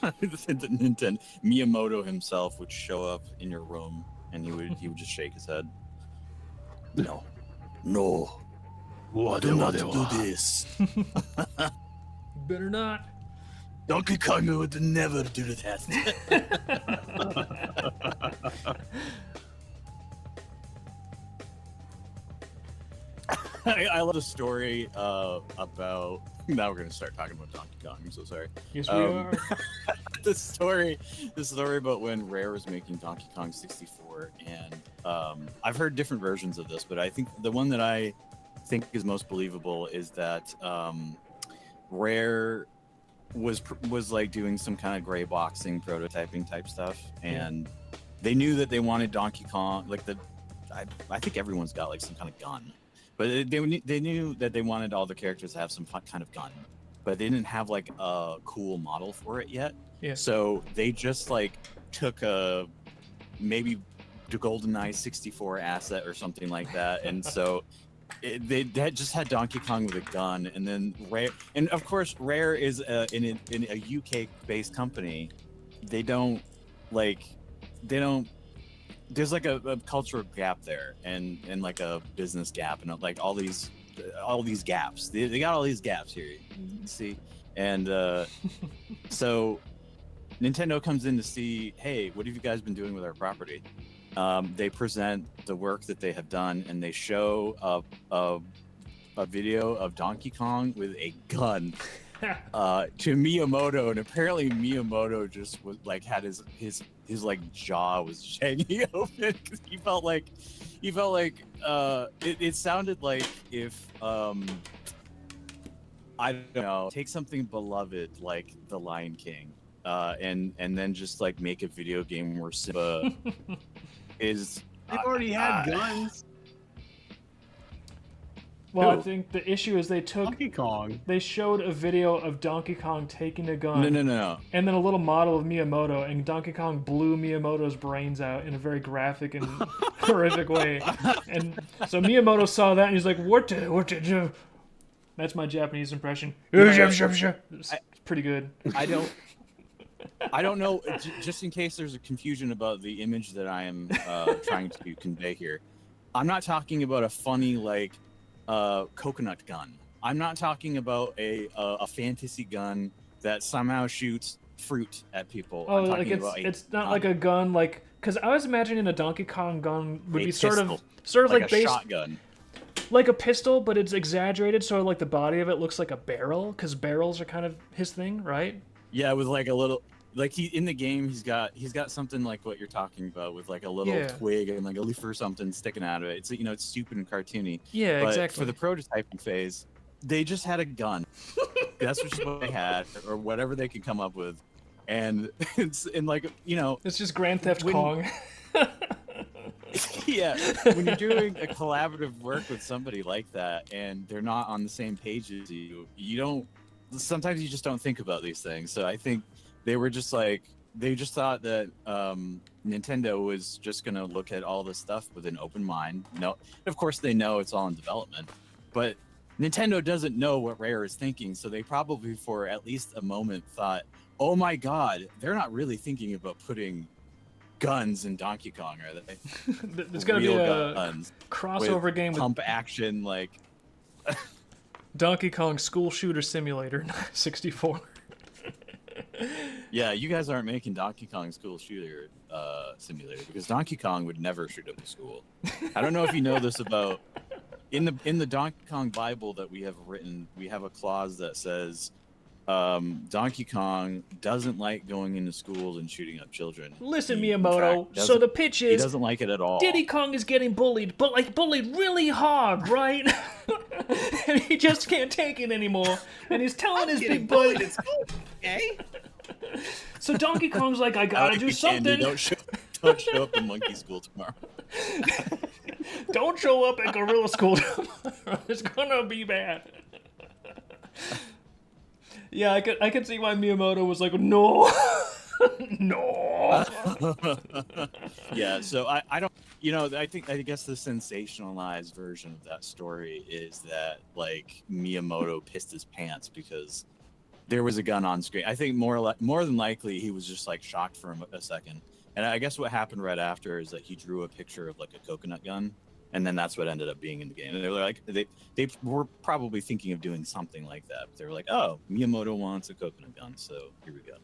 Nintendo Miyamoto himself would show up in your room and he would just shake his head. No, I do not do this. Better not. Donkey Kong would never do that. I love a story about. Now we're gonna start talking about Donkey Kong. I'm so sorry. Yes, we are. the story about when Rare was making Donkey Kong 64, and I've heard different versions of this, but I think the one that I think is most believable is that Rare was like doing some kind of gray boxing prototyping type stuff, and they knew that they wanted Donkey Kong I think everyone's got like some kind of gun. But they knew that they wanted all the characters to have some kind of gun, but they didn't have like a cool model for it yet. Yeah. So they just like took maybe the GoldenEye 64 asset or something like that, and so they just had Donkey Kong with a gun, and then Rare, and of course Rare is in a UK based company. They don't. There's like a cultural gap there, and like a business gap, and like all these gaps. They got all these gaps here. See, and so Nintendo comes in to see, hey, what have you guys been doing with our property? They present the work that they have done, and they show a video of Donkey Kong with a gun to Miyamoto, and apparently Miyamoto just was like had his like jaw was hanging open because he felt like it sounded like if I don't know, take something beloved like The Lion King, and then just like make a video game where Simba is. They've already had guns. Well, I Who? think the issue is they Donkey Kong. they showed a video of Donkey Kong taking a gun. No. And then a little model of Miyamoto, and Donkey Kong blew Miyamoto's brains out in a very graphic and horrific way. And so Miyamoto saw that, and he's like, "What did you?" That's my Japanese impression. It's pretty good. I don't know. Just in case there's a confusion about the image that I am trying to convey here, I'm not talking about a funny like coconut gun. I'm not talking about a fantasy gun that somehow shoots fruit at people. Oh, I'm like talking it's about not like a gun, like because I was imagining a Donkey Kong gun would a be sort pistol, of like a based shotgun. like a pistol, but it's exaggerated, so like the body of it looks like a barrel, because barrels are kind of his thing, right? Yeah, with like a little, like he in the game he's got something like what you're talking about with like a little Yeah. twig and like a leaf or something sticking out of it. It's it's stupid and cartoony. Yeah, But exactly. for the prototyping phase, they just had a gun. That's just what they had, or whatever they could come up with, and it's and like It's just Grand Theft when- Kong. yeah, when you're doing a collaborative work with somebody like that, and they're not on the same page as you don't. Sometimes you just don't think about these things. So I think they were just like they just thought that Nintendo was just gonna look at all this stuff with an open mind. No, of course they know it's all in development, but Nintendo doesn't know what Rare is thinking. So they probably for at least a moment thought, "Oh my God, they're not really thinking about putting guns in Donkey Kong, are they?" There's gonna be Real a guns crossover with game with pump action, like Donkey Kong School Shooter Simulator 64. yeah, you guys aren't making Donkey Kong School Shooter Simulator because Donkey Kong would never shoot up a school. I don't know if you know this about in the Donkey Kong Bible that we have written, we have a clause that says Donkey Kong doesn't like going into schools and shooting up children. Listen, He, in Miyamoto. fact, So doesn't- the pitch he is doesn't like it at all. Diddy Kong is getting bullied, but like bullied really hard, right? And he just can't take it anymore. And he's telling his big buddy. Okay. So Donkey Kong's like, I gotta do Andy, something. Don't show up in monkey school tomorrow. Don't show up at Gorilla School tomorrow. It's gonna be bad. Yeah, I could see why Miyamoto was like, no, no. Yeah, so I don't, I guess the sensationalized version of that story is that like Miyamoto pissed his pants because there was a gun on screen. I think more than likely he was just like shocked for a second. And I guess what happened right after is that he drew a picture of like a coconut gun, and then that's what ended up being in the game. And they were like, they were probably thinking of doing something like that. But they were like, oh, Miyamoto wants a coconut gun, so here we go.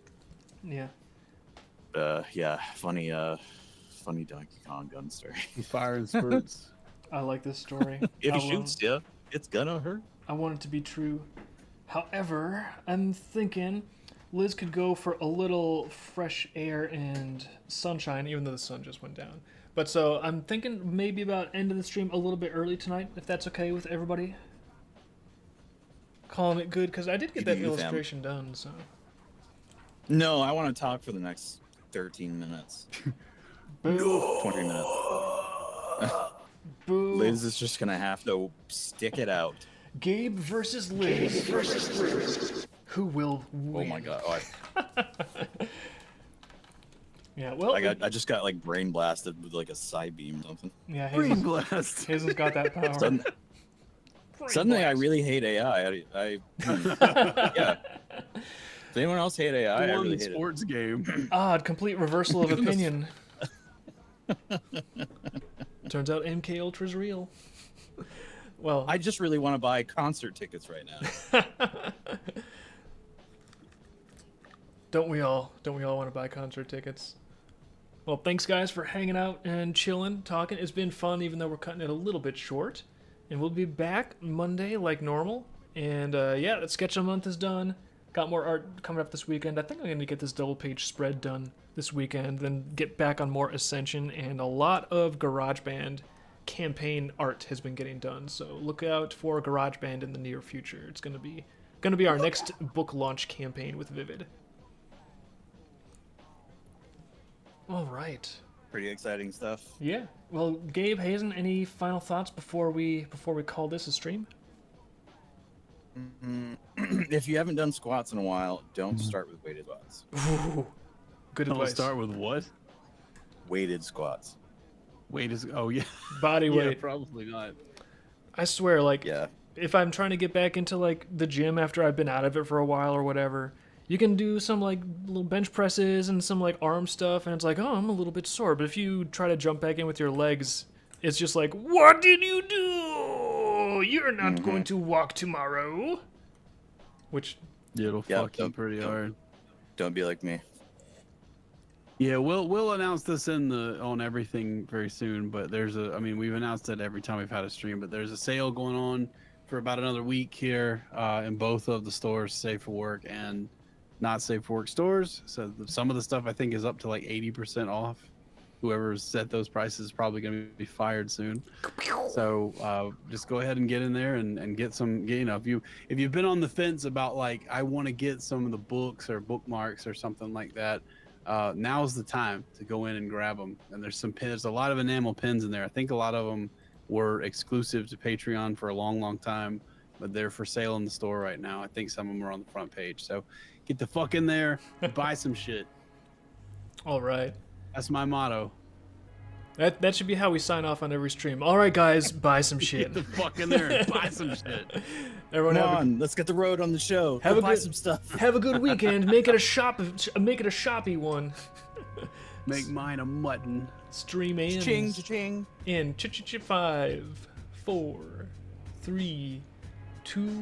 Yeah. Yeah, funny Donkey Kong gun story. Fire and spurts. I like this story. If I he shoots you, it's gonna hurt. I want it to be true. However, I'm thinking Liz could go for a little fresh air and sunshine, even though the sun just went down. But so I'm thinking maybe about ending the stream a little bit early tonight, if that's okay with everybody. Calling it good, because I did get that You, fam. illustration done, so. No, I want to talk for the next 13 minutes. 20 minutes. Boo. Liz is just gonna have to stick it out. Gabe versus Liz. Who will win? Oh my god! Oh, Yeah, well, I just got like brain blasted with like a side beam or something. yeah, Brain Hazel's, blast. Hazel's got that power. Suddenly, suddenly I really hate AI. Yeah. Does anyone else hate AI? I Won really the hate it. sports game. Odd, complete reversal of opinion. Turns out MK Ultra's real. Well, I just really want to buy concert tickets right now. don't we all want to buy concert tickets? Well, thanks guys for hanging out and chilling, talking. It's been fun, even though we're cutting it a little bit short. and we'll be back Monday like normal. And yeah, that sketch of the month is done. Got more art coming up this weekend. I think I'm gonna get this double page spread done this weekend, then get back on more Ascension, and a lot of GarageBand campaign art has been getting done. So look out for GarageBand in the near future. It's gonna be our next book launch campaign with Vivid. All right. Pretty exciting stuff. Yeah. Well, Gabe, Hazen, any final thoughts before we call this a stream? If you haven't done squats in a while, don't start with weighted squats. Ooh, good I'll advice. start with what? Weighted squats. Weight is. Oh yeah. Body Yeah, weight. probably not. I swear, like, Yeah. if I'm trying to get back into like the gym after I've been out of it for a while or whatever, you can do some like little bench presses and some like arm stuff, and it's like, oh, I'm a little bit sore. But if you try to jump back in with your legs, it's just like, what did you do? You're not going to walk tomorrow. Which, Yeah, it'll Yeah, fuck you don't- pretty don't- hard. Don't be like me. Yeah, we'll announce this on everything very soon. But we've announced it every time we've had a stream. But there's a sale going on for about another week here in both of the stores, Safe for Work and Not Safe for Work stores. So some of the stuff I think is up to like 80% off. Whoever set those prices is probably going to be fired soon. So just go ahead and get in there and get some. If you've been on the fence about like I want to get some of the books or bookmarks or something like that, now's the time to go in and grab them. And there's a lot of enamel pins in there. I think a lot of them were exclusive to Patreon for a long time, but they're for sale in the store right now. I think some of them are on the front page. So get the fuck in there, buy some shit. all right. That's my motto. That should be how we sign off on every stream. All right, guys, buy some shit. Get the fuck in there and buy some shit. Everyone Come have a, on, let's get the road on the show. Have Go a buy good- some stuff. have a good weekend. Make it a shoppy one. Make mine a mutton. Stream ends Ching, ching. in 5, 4, 3, 2.